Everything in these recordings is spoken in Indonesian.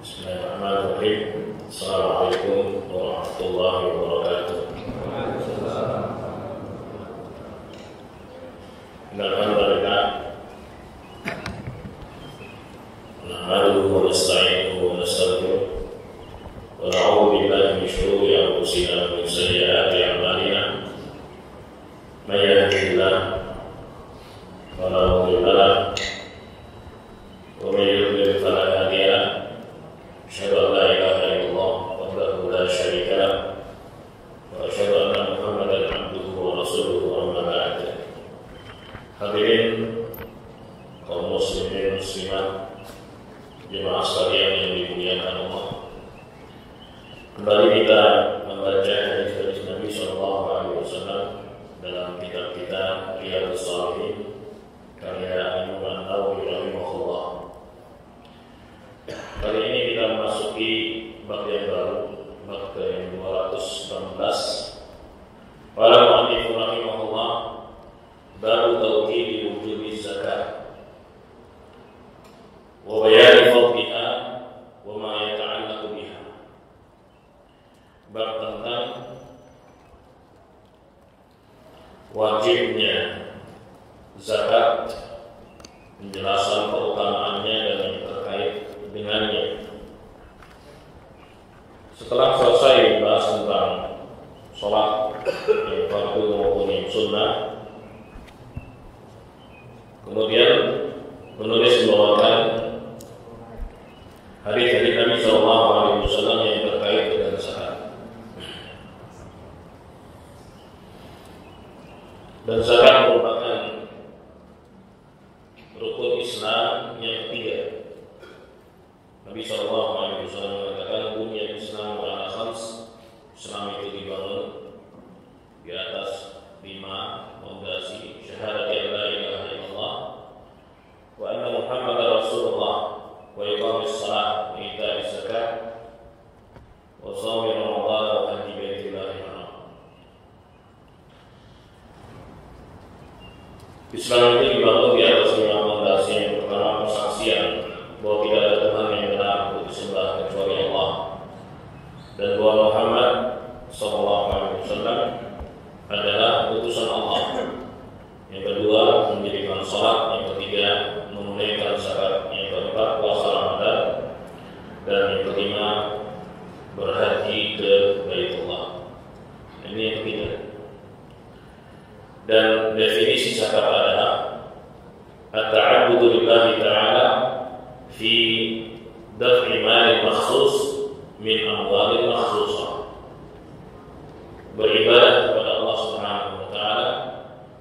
Bismillahirrahmanirrahim. Assalamualaikum warahmatullahi wabarakatuh. Alhamdulillah. Nahmaduhu wa nasta'inuhu wa nastaghfiruh. Wa na'udzu billahi min shururi anfusina wa min sayyi'ati a'malina. May yahdihillahu fala mudilla lahu wa may yudlil fala hadiya lahu. Asyhadu an la ilaha illallah wahdahu la syarika lahu wa asyhadu anna Muhammadan abduhu wa rasuluhu amma ba'd. Hadirin kaum muslimin muslimat, jemaah sekalian yang dimuliakan Allah, kembali kita membaca hadis-hadis Nabi sallallahu alaihi wasallam dalam kitab kita Riyadhus Shalihin karya Imam An-Nawawi rahimahullah. Kali ini kita memasuki bab yang baru, bab ke-219. Qala al-mu'allif rahimahullah, bab tauhid wujubi zakat wa bayan fadliha wa ma yata'allaqu biha. Bab tentang wajibnya zakat, penjelasan keutamaannya dan yang terkait dengannya. Setelah selesai membahas tentang sholat yang fardu maupun yang sunnah, kemudian penulis membawakan hadis-hadis Nabi sallallahu alaihi wasallam yang terkait dengan zakat. Dan zakat merupakan rukun Islam yang ketiga. Nabi sallallahu alaihi wasallam mengatakan buniyal Islam ala khams. Islam itu dibangun di atas 5 fondasi: syahadat la ilaha illallah wa anna Muhammadar Rasulullah wa iqamis shalah wa ita'iz zakat wa shaum Ramadan wa hajji baitillahil haram. Islam itu dibangun di atas 5 fondasi. Yang pertama, persaksian bahwa tidak ada Tuhan yang benar untuk disembah kecuali Allah, dan bahwa Muhammad sallallahu alaihi wasallam adalah utusan Allah. Yang kedua, mendirikan salat. Yang ketiga, menunaikan zakat. Yang keempat, puasa Ramadan. Dan yang kelima, berhaji ke Baitullah. Ini yang ketiga. Dan definisi zakat adalah at-ta'abbudu lillahi ta'ala fi daf'i malin makhsus min amwalin makhsusah, beribadah kepada Allah Subhanahu wa taala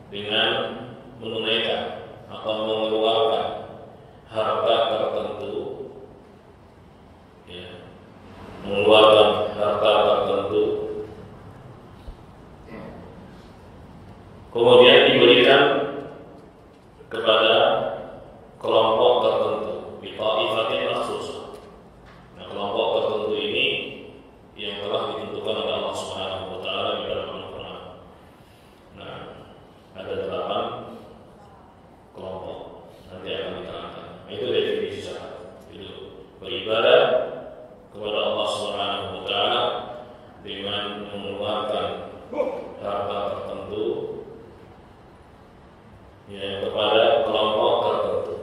dengan menunaikan atau mengeluarkan harta tertentu, mengeluarkan harta tertentu, kemudian diberikan kepada kelompok tertentu, bitaifatin makhsusah. Nah, kelompok tertentu ini yang telah ditentukan oleh Allah Subhanahu wa taala di dalam Al-Qur'an. Nah, ada 8 kelompok. Nanti akan diterangkan. Itu definisi zakat. Itu beribadah kepada Allah Subhanahu wa taala dengan mengeluarkan harta tertentu kepada kelompok tertentu.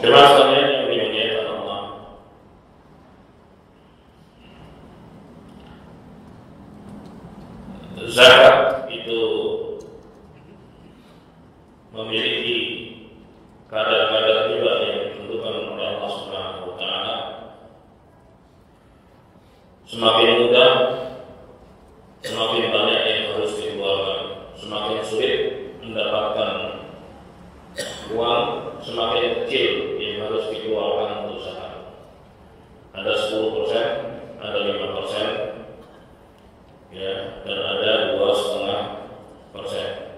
Jemaah sekalian yang dimuliakan Allah, zakat itu memiliki kadar-kadar juga yang ditentukan oleh Allah Subhanahu wa taala. Semakin mudah, semakin banyak yang harus dikeluarkan. Semakin sulit mendapatkan uang, semakin kecil yang harus dikeluarkan untuk zakat. Ada 10%, ada 5%, dan ada 2,5%.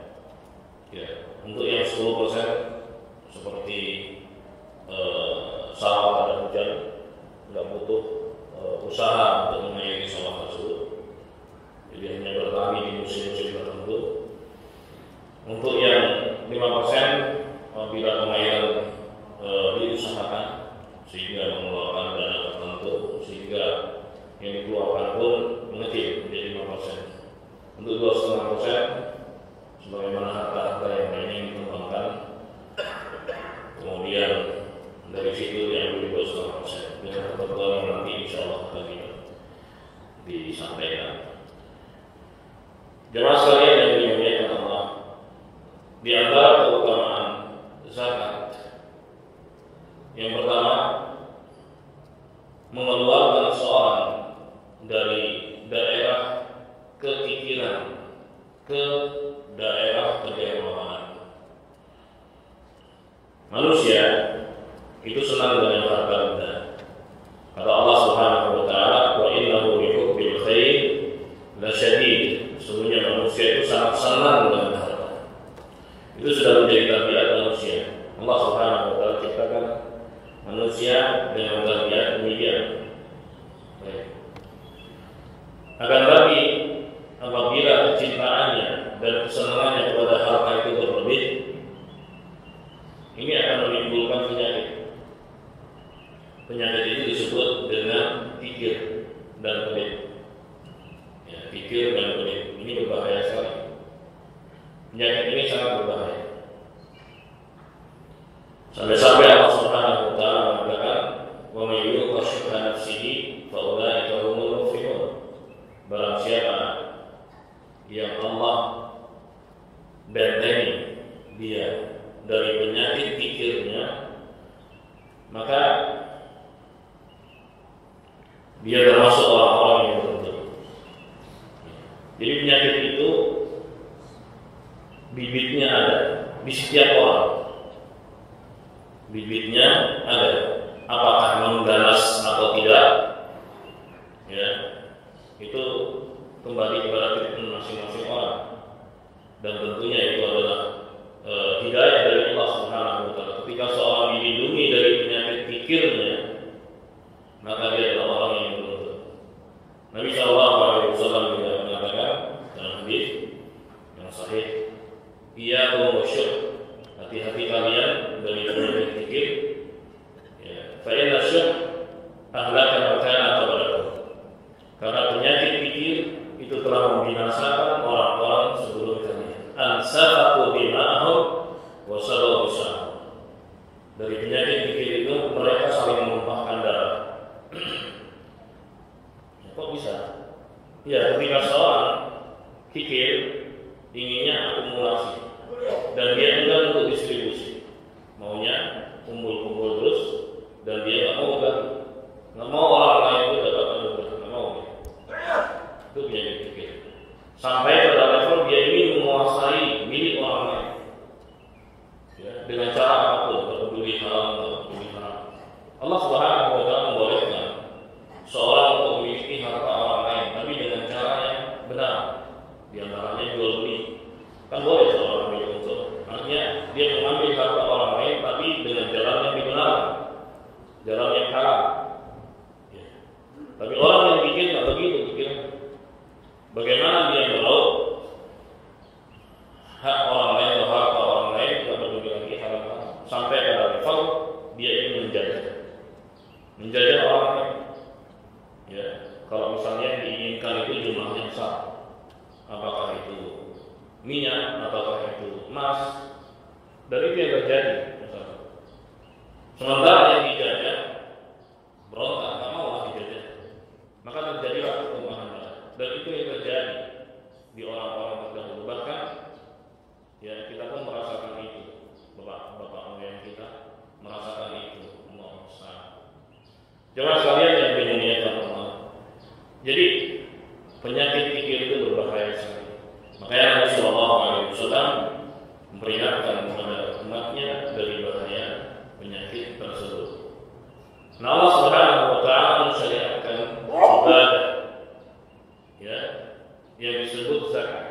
Untuk yang 10% seperti sawah pada hujan, nggak butuh usaha untuk mengairi sawah tersebut. Jadi hanya bertani di musim-musim tertentu. Untuk yang 5%, bila pengairan keutamaan zakat? Yang pertama, mengeluarkan seorang dari daerah kekikiran ke daerah kedewahan. Manusia itu senang dengan harta benda. Kata Allah Subhanahu wa taala, "Wa innahu lihubbil khair lasyadid." Sesungguhnya manusia itu sangat senang dengan harta. Itu sudah menjadi tabiat manusia. Allah Subhanahu wa taala ciptakan manusia dengan tabiat demikian. Baik. Akan tapi apabila kecintaannya dan kesenangannya kepada harta itu berlebih, ini akan menimbulkan penyakit. Penyakit itu disebut dengan pikir dan pelit. Ya, pikir dan pelit ini berbahaya sekali. Penyakit ini sangat berbahaya. Sampai-sampai Allah Subhanahu wa taala mengatakan, "Wa may yuqa syuhha nafsihi fa ulaika humul muflihun." Barang siapa yang Allah bentengi dia dari penyakit pikirnya, maka dia termasuk orang-orang yang beruntung. Jadi penyakit itu bibitnya ada di setiap orang. Bibitnya ada. Apakah mengganas atau tidak? Ya, itu kembali kepada masing-masing orang. Dan tentunya itu adalah hidayah dari Allah Subhanahu wa taala. Ketika seorang dilindungi dari penyakit pikirnya, maka dia adalah orang yang beruntung. Nabi sallallahu alaihi wasallam juga mengatakan dalam hadis yang sahih, "Iyyakum wasyuh." Hati-hati kalian dari penyakit pikir. Ya, fa inna syuh ahlaka ma kana qablakum. Karena penyakit pikir itu telah membinasakan orang-orang sebelum kalian. Ansafaqu bima'ahum wa salu bisahum. Dari penyakit pikir itu mereka saling menumpahkan darah. Kok bisa? Ya, ketika seorang pikir inginnya akumulasi dan dia enggan untuk distribusi, maunya kumpul-kumpul terus, dan dia nggak mau bagi, nggak mau orang lain itu dapat anugerah, nggak mau. Itu penyakit pikir. Sampai pada level dia ingin menguasai milik orang lain, ya, dengan cara apapun, peduli haram atau peduli haram. Allah Subhanahu wa taala membolehkan seorang untuk memiliki harta orang lain, tapi dengan cara yang benar. Di antaranya jual beli. Kan boleh seorang ambil unsur. Artinya dia mengambil harta orang lain, tapi dengan jalan yang dibenarkan, jalan yang halal. Ya. Tapi orang yang pikir nggak begitu pikirnya. Bagaimana dia meraup hak orang lain atau harta orang lain, tidak peduli lagi halal, sampai pada level dia ingin menjajah orang lain. Ya, kalau misalnya diinginkan itu jumlahnya besar, apakah itu minyak, apakah itu emas, dan itu yang terjadi. Sementara yang dijajah berontak, tak mau lah dijajah, maka terjadilah pertumbuhan darah. Dan itu yang terjadi di orang-orang terdahulu. Bahkan ya kita pun merasakan itu, bapak moyang kita merasakan itu. Jemaah sekalian yang dimuliakan Allah. Jadi penyakit pikir itu berbahaya sekali. Makanya Nabi Sallallahu Alaihi Wasallam memperingatkan kepada umatnya dari bahaya penyakit tersebut. Nah, Allah Subhanahu Wa Taala mensyariatkan ibadah, ya, yang disebut zakat.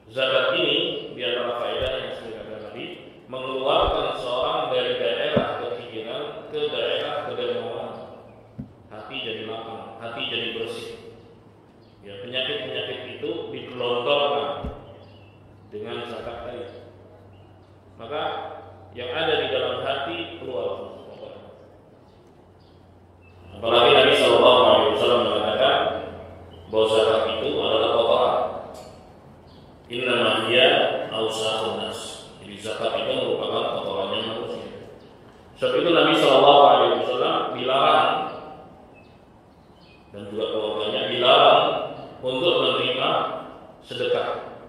Zakat ini di antara faedah yang saya katakan tadi, mengeluarkan seorang dari daerah kepikiran ke daerah kedermawanan. Hati jadi lapang, hati jadi bersih. Ya, penyakit-penyakit itu digelontorkan dengan zakat tadi. Maka yang ada di dalam hati keluar. Apalagi Nabi Sallallahu Alaihi Wasallam mengatakan bahwa zakat itu adalah kotoran. Innama hiya awsaqun nas. Jadi zakat itu merupakan kotorannya manusia. Sebab itu Nabi Sallallahu Alaihi Wasallam dilarang, dan juga keluarganya dilarang untuk menerima sedekah,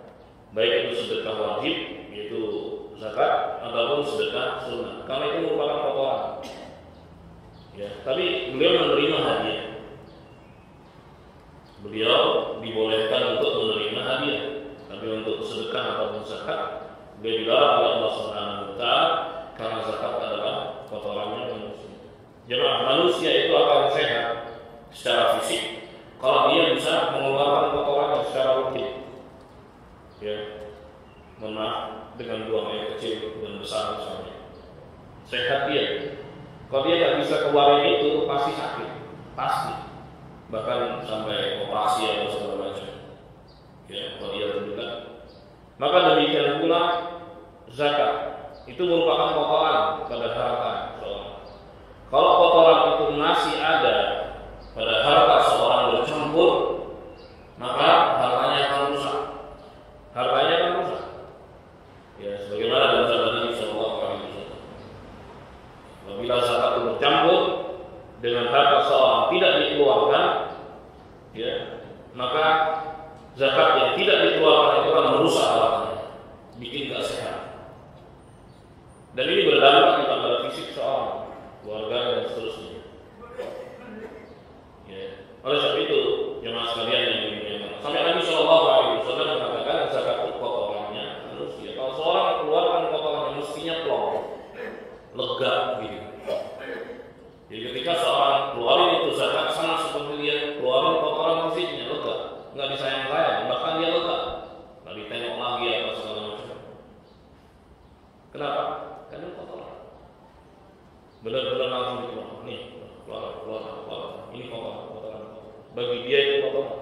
baik itu sedekah wajib, yaitu zakat ataupun sedekah sunnah, karena itu merupakan kotoran. Ya, tapi beliau menerima hadiah. Beliau dibolehkan untuk menerima hadiah, tapi untuk sedekah ataupun zakat beliau dilarang oleh Allah Subhanahu wa taala karena zakat adalah kotorannya manusia. Jemaah, manusia itu akan sehat secara fisik kalau dia bisa mengeluarkan kotorannya secara rutin. Ya, mohon maaf, dengan buang air kecil dan besar misalnya, sehat dia. Kalau dia nggak bisa keluarin itu pasti sakit, pasti, bahkan sampai operasi atau segala macam. Ya, kalau dia terluka. Maka demikian pula zakat itu merupakan kotoran pada harta seorang. Kalau kotoran itu masih ada pada harta seorang bercampur, maka hartanya akan rusak. Hartanya akan rusak. Ya, sebagaimana dalam sabda Nabi sallallahu alaihi wasallam. Apabila zakat itu bercampur dengan harta seorang tidak dikeluarkan, ya, maka zakat yang tidak dikeluarkan itu akan merusak hartanya, bikin tidak sehat. Dan ini berdampak pada fisik seorang, keluarga dan seterusnya. Ya. Oleh sebab itu, jemaah sekalian yang dimuliakan, sampai Nabi sallallahu alaihi wasallam mengatakan zakat itu kotorannya manusia. Kalau seorang keluarkan kotorannya mestinya plong, lega gitu. Jadi ketika seorang keluarin itu zakat sama seperti dia keluarin kotoran fisiknya, lega, nggak disayang-sayang, bahkan dia lega, nggak ditengok lagi atau segala macam. Kenapa? Karena kotoran. Benar-benar langsung dikeluarkan. Nih, keluar. Ini kotoran. Bagi dia itu kotoran.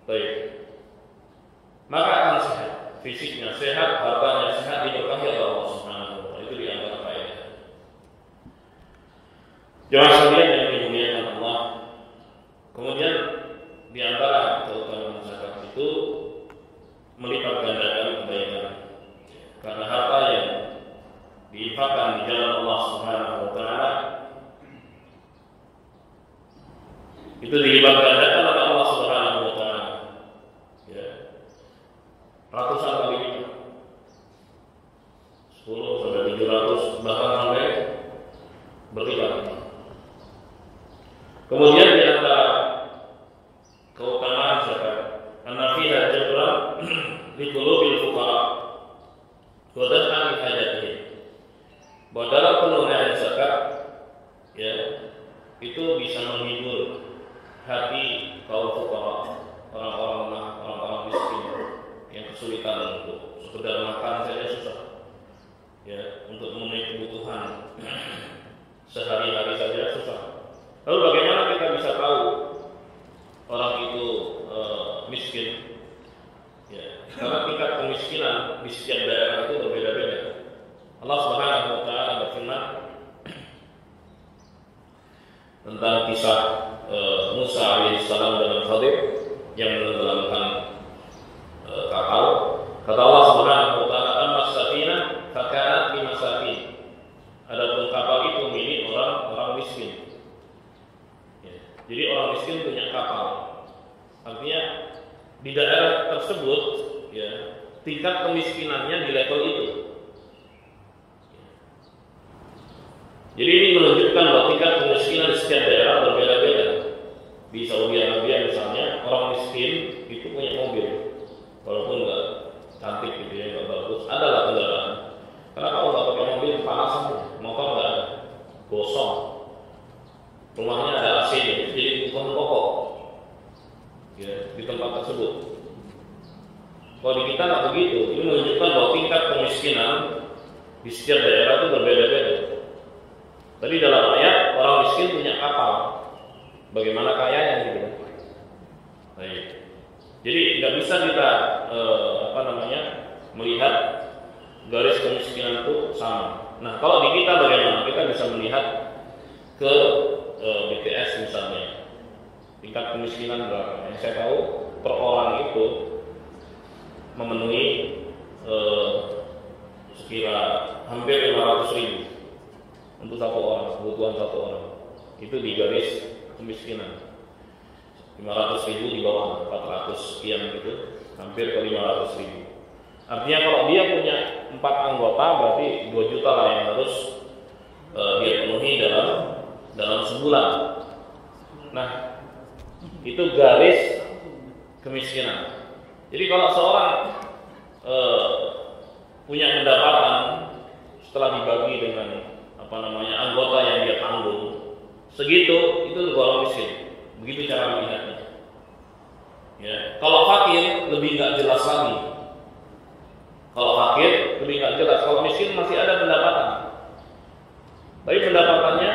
Baik. Maka akan sehat, fisiknya sehat, hartanya sehat, diberkahi oleh Allah Subhanahu wa taala. Itu di antara faedah. Jemaah sekalian yang dimuliakan Allah. Kemudian di antara keutamaan zakat itu melipat gandakan kebaikan. Karena harta yang diinfakkan di jalan Allah Subhanahu wa taala itu dilipat gandakan oleh Allah Subhanahu wa taala. Ya. Ratusan kali lipat. 10 sampai 700 bahkan sampai berlipat. Kemudian di antara keutamaan zakat, an-nafiha jabran li qulubil fuqara wa daf'an li hajatihim. Bahwa dalam penunaian zakat, ya, itu bisa menghibur hati kaum fuqara, orang-orang miskin yang kesulitan untuk sekedar makan saja susah, ya, untuk memenuhi kebutuhan sehari-hari saja susah. Lalu bagaimana kita bisa tahu orang itu miskin? Ya, karena tingkat kemiskinan di setiap daerah itu berbeda-beda. Allah Subhanahu wa taala berfirman tentang kisah Musa alaihissalam dan Khadir yang menenggelamkan kapal. Kata Allah Subhanahu wa taala, "Amma-safinah fakanat limasakin." Adapun kapal itu milik orang miskin. Ya, jadi orang miskin punya kapal. Artinya di daerah tersebut, ya, tingkat kemiskinannya di level itu. Jadi ini menunjukkan bahwa tingkat kemiskinan di setiap daerah berbeda-beda. Di Saudi Arabia misalnya, orang miskin itu punya mobil, walaupun nggak cantik gitu ya, nggak bagus, adalah kendaraan. Karena kalau nggak pakai mobil panas semua, motor nggak ada, gosong. Rumahnya ada AC-nya, jadi kebutuhan pokok, ya, di tempat tersebut. Kalau di kita nggak begitu, ini menunjukkan bahwa tingkat kemiskinan di setiap daerah itu berbeda-beda. Tadi dalam ayat orang miskin punya kapal, bagaimana kayanya gitu. Baik. Jadi nggak bisa kita melihat garis kemiskinan itu sama. Nah, kalau di kita bagaimana? Kita bisa melihat ke BTS misalnya, tingkat kemiskinan berapa? Yang saya tahu per orang itu memenuhi sekira hampir 500.000 untuk satu orang, kebutuhan satu orang. Itu di garis kemiskinan 500.000 di bawah 400 sekian gitu, hampir ke 500.000. Artinya kalau dia punya 4 anggota berarti 2 juta lah yang harus dia penuhi dalam sebulan. Nah, itu garis kemiskinan. Jadi kalau seorang punya pendapatan setelah dibagi dengan anggota yang dia tanggung segitu, itu golongan miskin. Begitu cara melihatnya. Ya, kalau fakir lebih nggak jelas lagi. Kalau fakir lebih nggak jelas. Kalau miskin masih ada pendapatan, tapi pendapatannya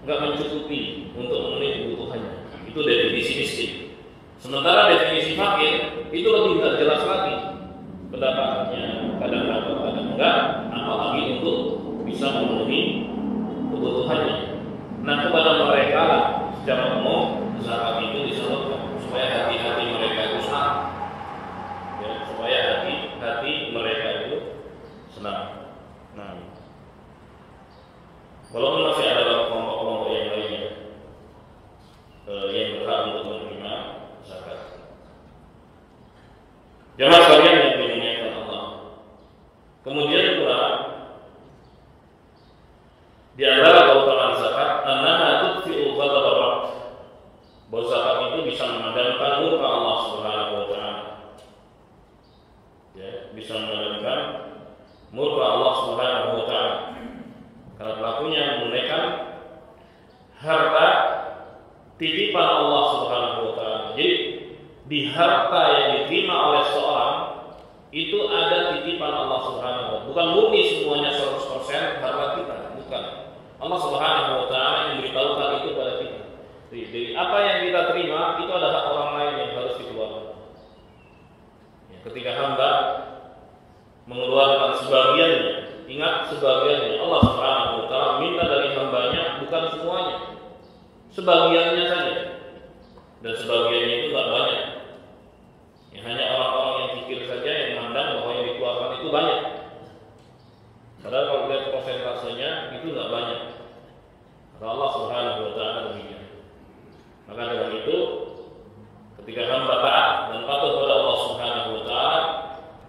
nggak mencukupi untuk memenuhi kebutuhannya. Itu definisi miskin. Sementara definisi fakir itu lebih nggak jelas lagi. Pendapatannya kadang dapat, kadang enggak, apalagi untuk bisa memenuhi kebutuhannya. Nah, kepada mereka lah secara umum zakat itu disalurkan supaya hati-hati mereka itu senang, ya, supaya hati mereka itu senang. Nah, walaupun masih ada kelompok-kelompok yang lainnya yang berhak untuk menerima zakat. Jamaah sekalian yang dimuliakan Allah. Kemudian pula di antara keutamaan zakat, annaha tudfi'u ghadab Rabb. Bahwa zakat itu bisa memadamkan murka Allah Subhanahu wa taala. Ya, bisa memadamkan murka Allah Subhanahu wa taala. Karena pelakunya menunaikan harta titipan Allah Subhanahu wa taala. Jadi di harta yang diterima oleh seorang itu ada titipan Allah Subhanahu wa taala. Bukan murni semuanya 100% harta kita, bukan. Allah Subhanahu wa taala yang memberitahukan itu pada kita. Jadi apa yang kita terima itu ada hak orang lain yang harus dikeluarkan. Ya, ketika hamba mengeluarkan sebagiannya, ingat sebagiannya, Allah Subhanahu wa taala minta dari hambanya bukan semuanya, sebagiannya saja. Dan sebagiannya itu tidak banyak. Ya, hanya orang-orang yang pikir saja yang memandang bahwa yang dikeluarkan itu banyak. Padahal kalau lihat persentasenya itu tidak banyak. Kata Allah Subhanahu wa taala demikian. Maka dengan itu ketika hamba taat dan patuh kepada Allah Subhanahu wa taala,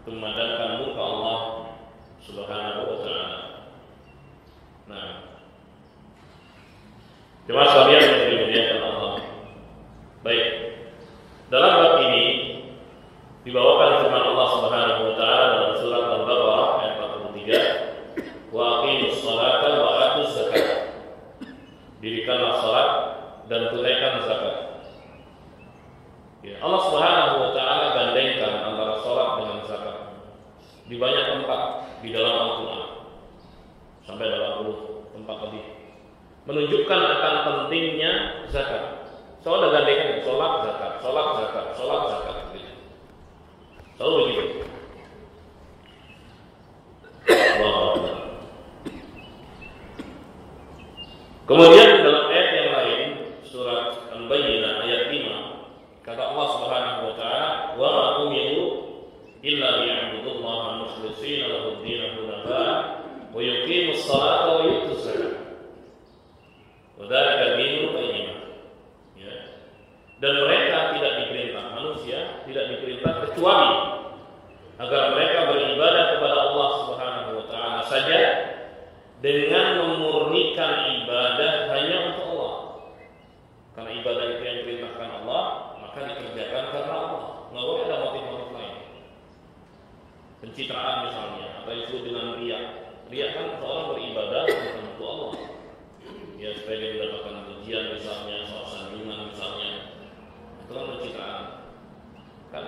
itu memadamkan murka Allah Subhanahu wa taala. Nah, jemaah sekalian yang dimuliakan Allah. Baik. Dalam bab ini dibawakan firman Allah Subhanahu wa taala dalam surat Al-Baqarah ayat 43, "Wa aqimus sholata wa atuz zakat." Dirikanlah salat dan tunaikan zakat. Ya, Allah Subhanahu wa taala gandengkan antara salat dengan zakat di banyak tempat di dalam Al-Qur'an. Sampai 80 tempat lebih. Menunjukkan akan pentingnya zakat. Soalnya gandengkan salat zakat, salat zakat, salat zakat gitu. Selalu begitu. Kemudian dalam ayat yang lain surat Al-Bayyinah ayat 5 kata Allah Subhanahu wa taala, "Wa ma umiru illa liya'budullaha mukhlishina lahu ad-din hunafa wa yuqimus salata wa yutuz zakata wa dzalika dinul qayyim." Ya. Dan mereka tidak diperintah, manusia tidak diperintah kecuali agar mereka beribadah kepada Allah Subhanahu wa taala saja dengan memurnikan ibadah hanya untuk Allah. Karena ibadah itu yang diperintahkan Allah, maka dikerjakan karena Allah. Nggak boleh ada motif-motif lain. Pencitraan misalnya, atau yang disebut dengan riya. Riya kan seorang beribadah bukan untuk Allah. Ya, supaya dia mendapatkan pujian misalnya, soal sanjungan misalnya. Itu kan pencitraan. Kan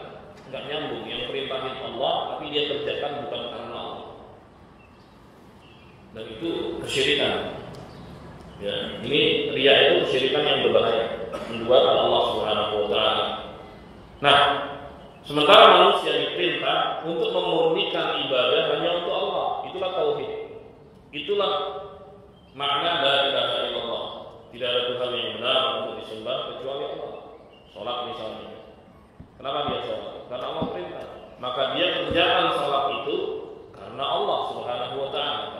nggak nyambung. Yang perintahin Allah, tapi dia kerjakan bukan karena Allah. Dan itu kesyirikan. Ya, ini riya itu kesyirikan yang berbahaya, menduakan Allah Subhanahu wa taala. Nah, sementara manusia diperintah untuk memurnikan ibadah hanya untuk Allah. Itulah tauhid. Itulah makna la ilaha illallah. Tidak ada Tuhan yang benar untuk disembah kecuali Allah. Salat misalnya. Kenapa dia salat? Karena Allah perintah. Maka dia kerjakan salat itu karena Allah Subhanahu wa taala.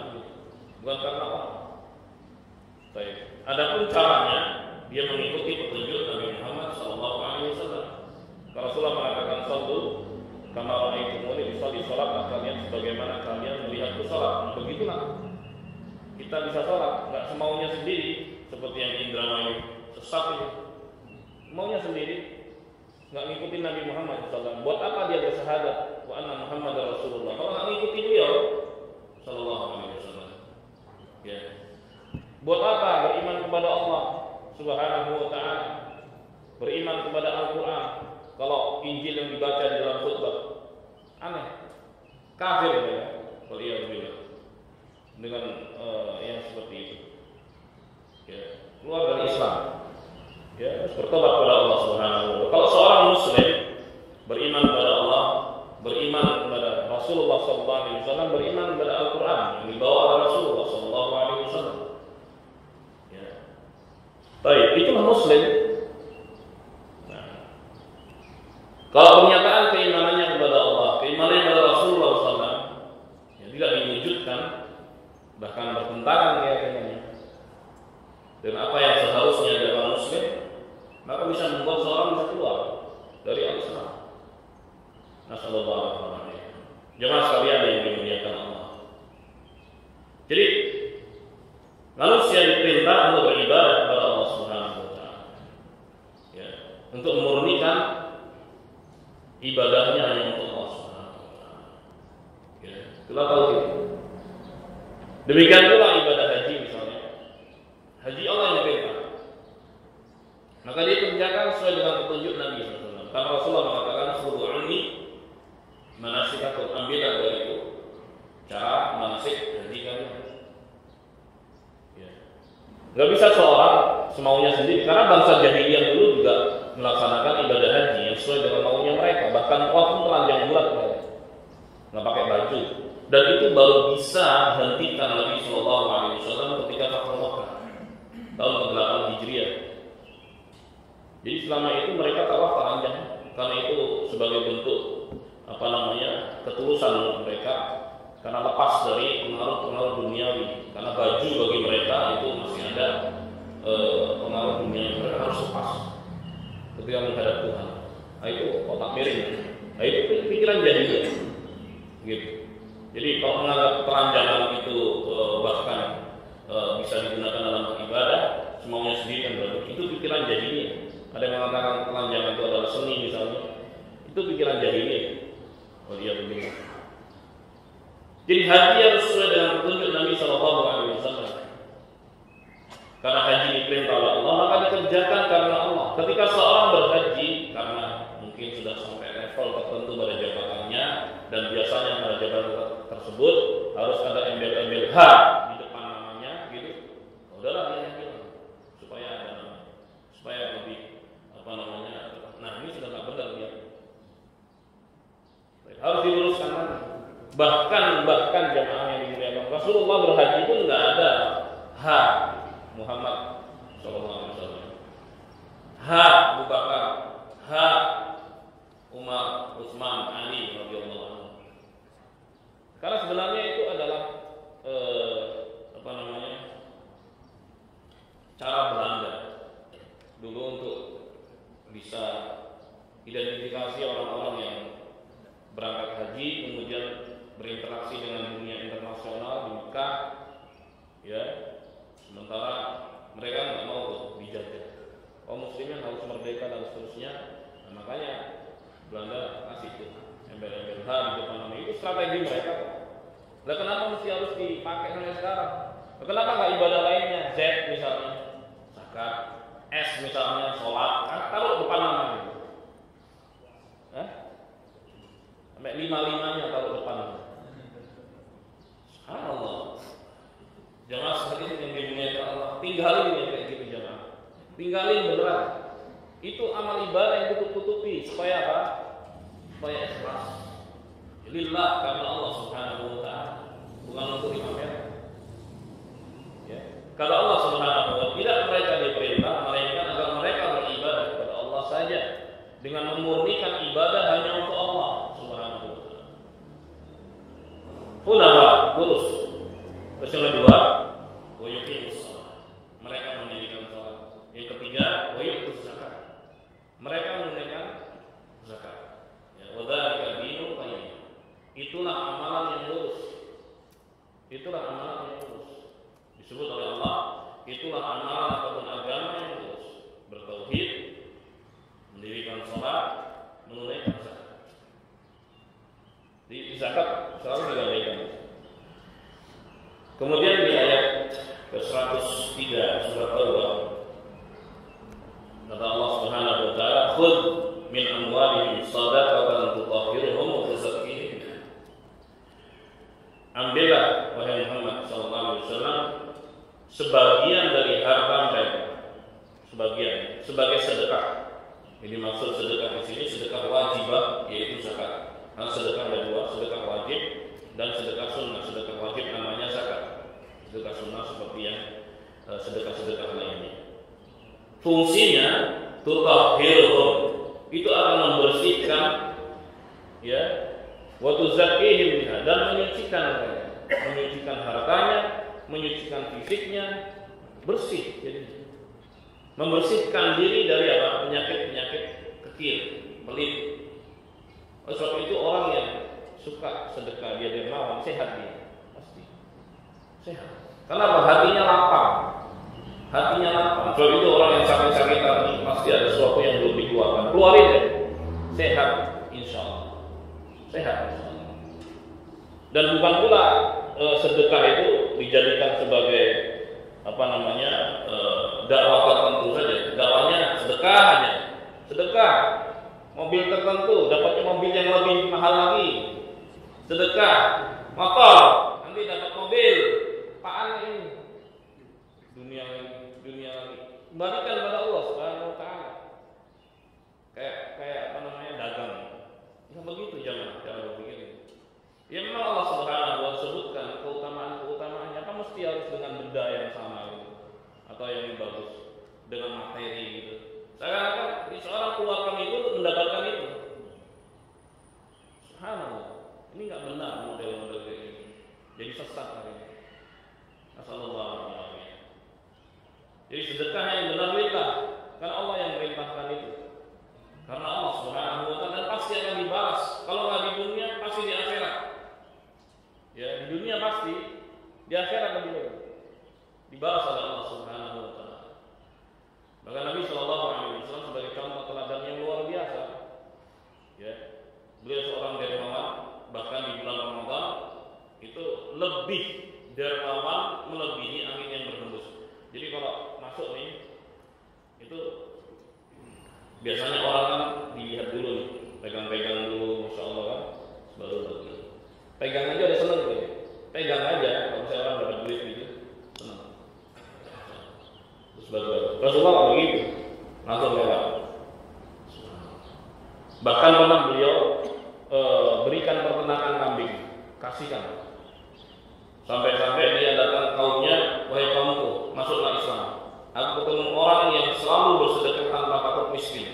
Bukan karena Allah. Baik. Adapun caranya dia mengikuti petunjuk Nabi Muhammad SAW. Rasulullah mengatakan, "Shallu kama ra'aitumuni usolli," salatlah kalian sebagaimana kalian sholat. Begitulah kita bisa sholat, nggak semaunya sendiri seperti yang Indramayu sesat ini, maunya sendiri, nggak ngikutin Nabi Muhammad SAW. Buat apa dia bersyahadat wa anna Muhammad Rasulullah kalau nggak ngikuti beliau Sallallahu Alaihi Wasallam? Ya. Buat apa beriman kepada Allah Subhanahu Wa Taala, beriman kepada Al-Quran kalau Injil yang dibaca di dalam khutbah? Aneh, kafir ya, waliyadzubillah, dengan yang seperti itu. Ya, keluar dari Islam. Ya, bertobat kepada Allah Subhanahu wa taala. Kalau seorang muslim beriman kepada Allah, beriman kepada Rasulullah sallallahu alaihi wasallam, beriman kepada Al-Qur'an yang dibawa oleh Rasulullah sallallahu alaihi wasallam. Ya. Baik, itulah muslim. Nah, kalau pernyataan keimanannya kepada Allah, keimanannya kepada Rasulullah sallallahu alaihi wasallam ya tidak diwujudkan, bahkan bertentangan keyakinannya dan apa yang seharusnya dalam muslim, maka bisa membuat seorang bisa keluar dari Al-Islam. Nasallallahu alaihi wasallam. Jemaah sekalian yang dimuliakan Allah. Jadi manusia diperintah untuk beribadah kepada Allah Subhanahu wa taala. Ya, untuk memurnikan ibadahnya hanya untuk Allah Subhanahu wa taala. Ya, itulah tauhid. Demikian pula ibadah haji misalnya. Haji Allah yang perintah, maka dia kerjakan sesuai dengan petunjuk Nabi SAW. Karena Rasulullah mengatakan khudhu anni manasikakum, ambillah dariku cara manasik haji kalian. Ya. Gak bisa seorang semaunya sendiri, karena bangsa jahiliyah dulu juga melaksanakan ibadah haji yang sesuai dengan maunya mereka. Bahkan pun telanjang bulat mereka, nggak pakai baju. Dan itu baru bisa hentikan Nabi Sallallahu Alaihi Wasallam ketika Fathu Makkah tahun ke-8 Hijriah. Jadi selama itu mereka tawaf telanjang, karena itu sebagai bentuk ketulusan mereka, karena lepas dari pengaruh-pengaruh duniawi. Karena baju bagi mereka itu masih ada pengaruh duniawi, mereka harus lepas ketika menghadap Tuhan. Nah itu otak miring. Nah itu pikiran jahiliyah. Gitu. Jadi kalau menganggap telanjangan itu bahkan bisa digunakan dalam ibadah, semaunya sendiri kan berarti itu pikiran jahiliyah. Ada yang mengatakan telanjangan itu adalah seni misalnya, itu pikiran jahiliyah. Oh iya begini. Jadi haji harus sesuai dengan petunjuk Nabi Sallallahu Alaihi Wasallam. Karena haji diperintah oleh Allah, maka dikerjakan karena Allah. Ketika seorang berhaji karena mungkin sudah sampai level tertentu pada jabatannya, dan biasanya pada jabatan tersebut harus ada embel-embel H di depan namanya, gitu. Udahlah dia bilang supaya ada nama, supaya lebih Nah ini sudah nggak benar ya. Harus diluruskan lagi. Bahkan jamaah yang dimuliakan, Rasulullah berhaji pun nggak ada H Muhammad Sallallahu Alaihi Wasallam, H Abu Bakar, H Umar, Utsman, Ali radhiyallahu anhu. Karena sebenarnya itu adalah cara Belanda dulu untuk bisa identifikasi orang-orang yang berangkat haji kemudian berinteraksi dengan dunia internasional di Mekah, ya. Sementara mereka nggak mau tuh dijajah. Muslimin harus merdeka dan seterusnya. Nah, makanya Belanda kasih tuh embel-embel H di depan nama. Itu strategi mereka. Lah kenapa mesti harus dipakai sampai sekarang? Kenapa nggak ibadah lainnya? Z misalnya, zakat, S misalnya, sholat, taruh depan nama gitu. Sampai 5-5-nya taruh depan. Subhanallah. Jamaah sekalian yang dimuliakan Allah, tinggalin yang kayak gitu jamaah. Tinggalin beneran. Itu amal ibadah yang tutup-tutupi supaya apa? Supaya ikhlas. Lillah, karena Allah Subhanahu wa taala, bukan untuk dipamerkan. Ya. Kalau Allah Subhanahu wa taala tidak mereka diperintah melainkan agar mereka beribadah kepada Allah saja dengan memurnikan ibadah hanya untuk Allah Subhanahu wa taala. Hunafa, lurus. Terus yang kedua, wa yuqimus shalah. Mereka mendirikan salat. Yang ketiga, wa yu'tuz zakat. Mereka menunaikan zakat. Ya, wa dzalika dinul qayyim. Itulah amalan yang lurus. itulah amanat yang lurus. Disebut oleh Allah, itulah amanat ataupun agama yang lurus. Bertauhid, mendirikan sholat, menunaikan zakat. Di zakat selalu digabaikan. Kemudian di ayat ke-103 surat Al-Baqarah, kata Allah Subhanahu wa taala, "Khudh min amwalihim shadaqatan tutahhiruhum wa tuzakkihim." Ambillah wahai Muhammad sallallahu alaihi wasallam sebagian dari harta mereka, sebagian sebagai sedekah. Ini maksud sedekah di sini sedekah wajibah, yaitu zakat. Nah, sedekah ada dua, sedekah wajib dan sedekah sunnah. Sedekah wajib namanya zakat. Sedekah sunnah seperti yang sedekah-sedekah lainnya. Fungsinya tutahhiruhum, itu akan membersihkan, ya, wa tuzakkihim biha, dan menyucikan mereka, menyucikan hartanya, menyucikan fisiknya, bersih. Jadi membersihkan diri dari apa? Penyakit-penyakit kecil, pelit. Oleh sebab itu orang yang suka sedekah, dia dermawan, sehat dia, pasti sehat. Karena hatinya lapang, hatinya lapang. Sebab itu orang yang sakit-sakitan pasti ada sesuatu yang belum dikeluarkan. Keluarin deh, sehat, insya Allah, sehat, insya Allah. Dan bukan pula sedekah itu dijadikan sebagai dakwah tertentu saja. Dakwahnya sedekah hanya, sedekah. Mobil tertentu, dapatnya mobil yang lebih mahal lagi. Sedekah motor, nanti dapat mobil. Apaan ini? Dunia lagi. Kembalikan kepada Allah Subhanahu wa taala. Kayak dagang. Ya begitu jangan berpikir. Ya memang Allah Subhanahu wa taala sebutkan keutamaan-keutamaannya, apa mesti harus dengan benda yang sama gitu, atau yang lebih bagus dengan materi gitu. Seakan-akan seorang keluarkan itu mendapatkan itu. Subhanallah, ini nggak benar model-model kayak ini. Jadi sesat hari ini. Assalamualaikum. Jadi sedekah yang benar lillah, karena Allah yang merintahkan itu. Karena Allah Subhanahu wa taala pasti akan dibalas. Kalau nggak di dunia, pasti di akhirat. Ya, di dunia pasti, di akhirat lebih baik. Dibalas oleh Allah Subhanahu wa taala. Maka Nabi Shallallahu Alaihi Wasallam sebagai contoh teladan yang luar biasa, ya, beliau seorang dermawan, bahkan di bulan Ramadan itu lebih dermawan melebihi angin yang berhembus. Jadi kalau masuk nih, itu biasanya orang kan dilihat dulu nih, pegang-pegang dulu, masya Allah kan, baru lagi. Pegang aja udah seneng tuh, pegang aja. Kalau misalnya orang dapat duit gitu, seneng. Rasulullah nggak begitu, langsung lewat. Bahkan pernah beliau berikan peternakan kambing, kasihkan. Sampai-sampai dia datang kaumnya, wahai kaumku, masuklah Islam. Aku ketemu orang yang selalu bersedekah tanpa takut miskin.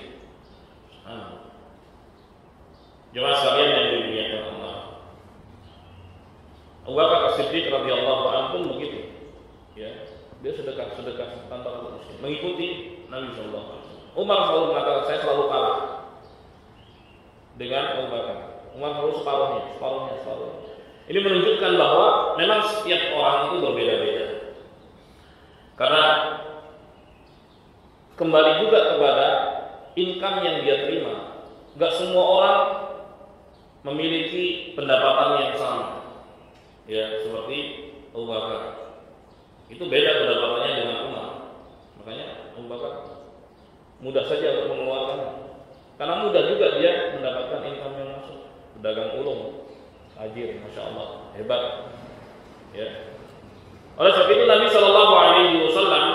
Jemaah sekalian yang dimuliakan Allah. Abu Bakar As-Siddiq radhiyallahu anhu pun begitu, ya. Dia sedekah tanpa takut miskin, mengikuti Nabi Sallallahu Alaihi Wasallam. Umar selalu mengatakan, saya selalu kalah dengan Abu Bakar. Umar selalu separuhnya. Ini menunjukkan bahwa memang setiap orang itu berbeda-beda. Karena kembali juga kepada income yang dia terima. Gak semua orang memiliki pendapatan yang sama. Ya, seperti Abu Bakar. Itu beda pendapatannya dengan Umar. Makanya Abu Bakar mudah saja untuk mengeluarkan. Karena mudah juga dia mendapatkan income yang masuk. Pedagang ulung, ajir, masya Allah, hebat. Ya. Oleh sebab itu Nabi Shallallahu Alaihi Wasallam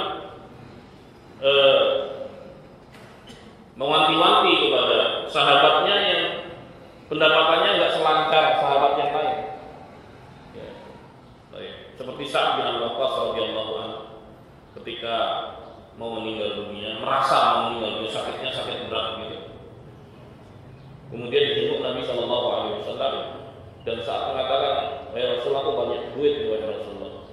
mewanti-wanti kepada sahabatnya yang pendapatannya nggak selancar sahabat yang lain. Ya. Seperti Sa'ad bin Abi Waqqas radhiyallahu anhu ketika mau meninggal dunia, merasa mau meninggal dunia, sakitnya sakit berat gitu. Kemudian dijenguk Nabi Shallallahu Alaihi Wasallam dan saat mengatakan, "Ya Rasulullah, aku banyak duit, ya Rasulullah.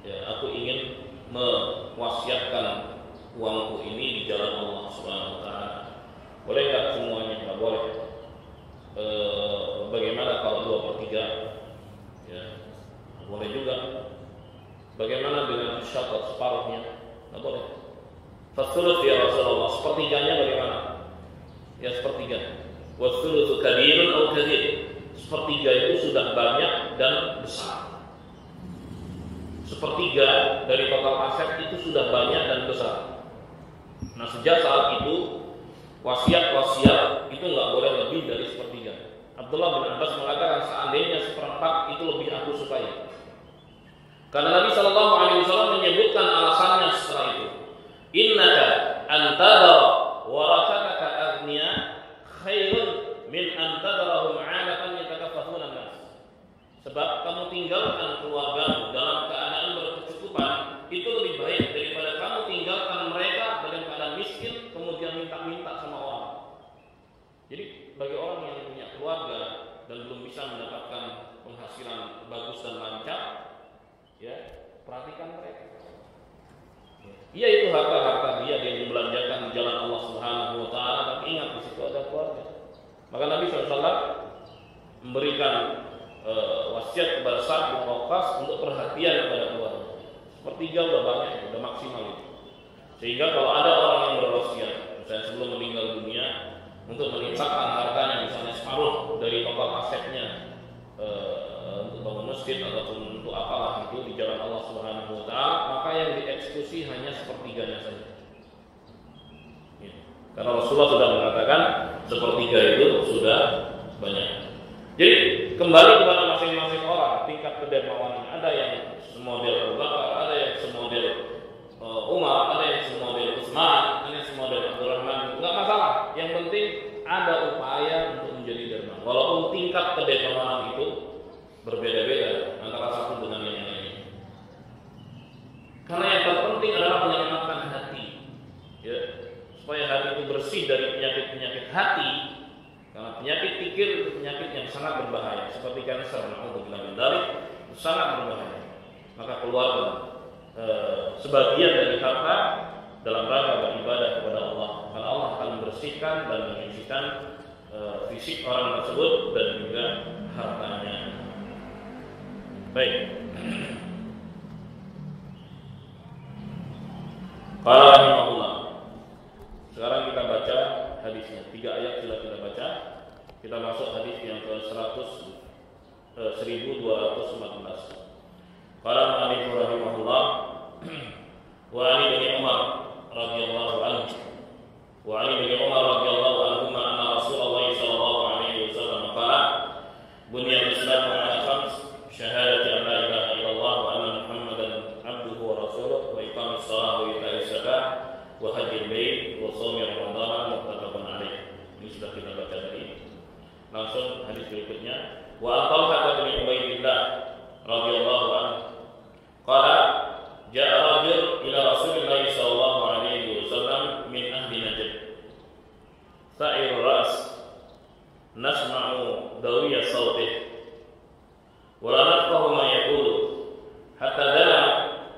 Ya, aku ingin mewasiatkan uangku ini di jalan Allah Subhanahu Wa Taala. Boleh nggak semuanya? Nggak boleh. Bagaimana kalau 2/3? Ya, boleh juga. Bagaimana dengan syatat separuhnya? Nggak boleh. Fasulus ya Rasulullah, sepertiganya bagaimana? Ya sepertiga. Wasulusu kabirun atau kathir. Sepertiga itu sudah banyak dan besar. Sepertiga dari total aset itu sudah banyak dan besar. Nah sejak saat itu wasiat itu nggak boleh lebih dari sepertiga. Abdullah bin Abbas mengatakan seandainya seperempat itu lebih aku sukai. Karena Nabi Shallallahu Alaihi Wasallam menyebutkan alasannya setelah itu. Innaka antadara warathaka aghniya khairun min antadarahum 'alatan yatakaffafuna an-nas. Sebab kamu tinggalkan keluargamu dalam keadaan berkecukupan itu lebih baik daripada kamu tinggalkan mereka dalam keadaan miskin kemudian minta-minta sama orang. Jadi bagi orang yang punya keluarga dan belum bisa mendapatkan penghasilan bagus dan lancar, ya perhatikan mereka. Iya itu harta dia yang dibelanjakan di jalan Allah Subhanahu Wa Taala, tapi ingat di situ ada keluarga. Maka Nabi SAW memberikan wasiat kepada Sa'd bin Waqqas untuk perhatian kepada keluarga. Sepertiga udah banyak, udah maksimal itu. Sehingga kalau ada orang yang berwasiat, misalnya sebelum meninggal dunia, untuk melimpahkan hartanya misalnya separuh dari total asetnya untuk bangun masjid ataupun untuk apalah itu di jalan Allah Subhanahu Wa Taala, maka yang dieksekusi hanya sepertiganya saja. Ya. Karena Rasulullah sudah mengatakan sepertiga itu sudah banyak. Jadi kembali kepada masing-masing orang tingkat kedermawanannya. Ada yang semodel Abu Bakar, ada yang semodel Umar, ada yang semodel Utsman, ada yang semodel Abdurrahman. Enggak masalah. Yang penting ada upaya untuk menjadi dermawan. Walaupun tingkat kedermawanan itu berbeda-beda antara satu dengan yang lain. Karena yang terpenting adalah menyelamatkan hati, ya, supaya hati itu bersih dari penyakit-penyakit hati. Karena penyakit pikir itu penyakit yang sangat berbahaya, seperti kanker, naudzubillah min dzalik, sangat berbahaya. Maka keluarga sebagian dari harta dalam rangka beribadah kepada Allah. Karena Allah akan membersihkan dan menyucikan fisik orang tersebut dan juga hartanya. Baik. Qala rahimahullah. Sekarang kita baca hadisnya. 3 ayat sudah kita baca. Kita masuk hadis yang ke 1214. Qala al-mu'allif rahimahullah wa 'an ibni Umar radhiyallahu anhu wa 'an ibni Umar radhiyallahu anhu anna Rasulullah sallallahu alaihi wasallam qala buniyal islamu 'ala khams syahadati an la ilaha illallah wa anna Muhammadan abduhu wa rasuluhu wa iqamis shalah wa ita'iz zakah wa hajjil bait wa shaumi ramadan muttafaqun alaih. Ini sudah kita baca tadi. Langsung hadis berikutnya. Wa Talhah bin Ubaidillah radhiyallahu anhu qala ja'a rajul ila Rasulillah sallallahu alaihi wasallam min ahli Najd sa'ir ras nasma'u dawiya sawtih wa la nafqahu ma yaqulu hatta dana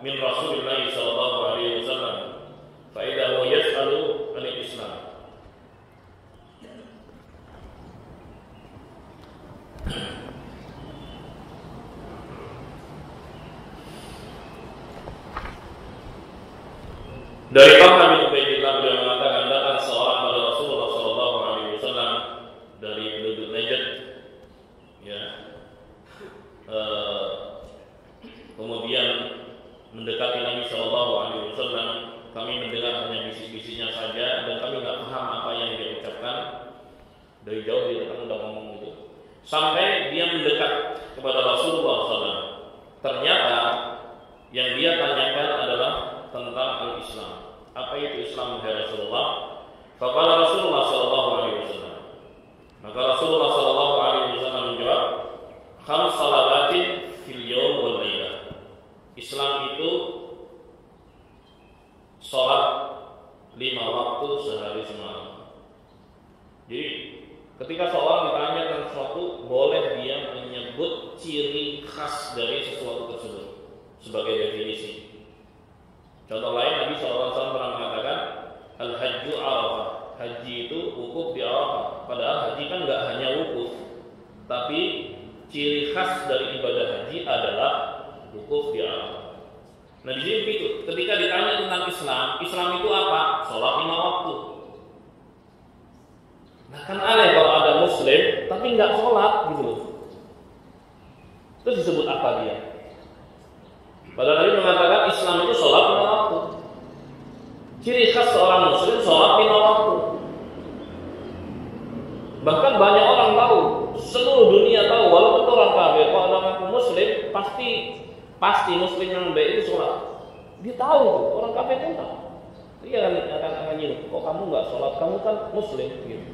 min Rasulillah sallallahu alaihi wasallam fa idza huwa yas'alu anil Islam. Dari Talhah bin Ubaidillah beliau mengatakan datang seorang pada Rasulullah sallallahu alaihi wasallam dari penduduk Najd, ya. Kemudian mendekati Nabi sallallahu alaihi wasallam. Kami mendengar hanya bisik-bisiknya saja dan kami enggak paham apa yang dia ucapkan. Dari jauh dia datang udah ngomong itu. Sampai dia mendekat kepada Rasulullah SAW. Ternyata yang dia tanyakan adalah tentang al-Islam. Apa itu Islam ya Rasulullah? Faqala Rasulullah sallallahu alaihi wasallam. Maka Rasulullah sallallahu alaihi wasallam menjawab, "Khams salawatin fil yawm wal lailah." Islam itu salat 5 waktu sehari semalam. Jadi ketika seorang ditanyakan sesuatu, boleh dia menyebut ciri khas dari sesuatu tersebut sebagai definisi. Contoh lain, Nabi SAW pernah mengatakan al-hajju arafah. Haji itu wukuf di Arafah. Padahal haji kan nggak hanya wukuf, tapi ciri khas dari ibadah haji adalah wukuf di Arafah. Nah di sini begitu. Ketika ditanya tentang Islam, Islam itu apa? Sholat 5 waktu. Nah kan aneh kalau ada Muslim tapi nggak sholat gitu loh. Terus disebut apa dia? Padahal Nabi mengatakan Islam itu sholat 5 waktu. Ciri khas seorang Muslim sholat 5 waktu. Bahkan banyak orang tahu, seluruh dunia tahu, walaupun orang kafir, kalau ada mengaku Muslim, pasti Muslim yang baik itu sholat. Dia tahu itu, orang kafir pun tahu. Dia akan nyiru, kok kamu nggak sholat, kamu kan Muslim, gitu.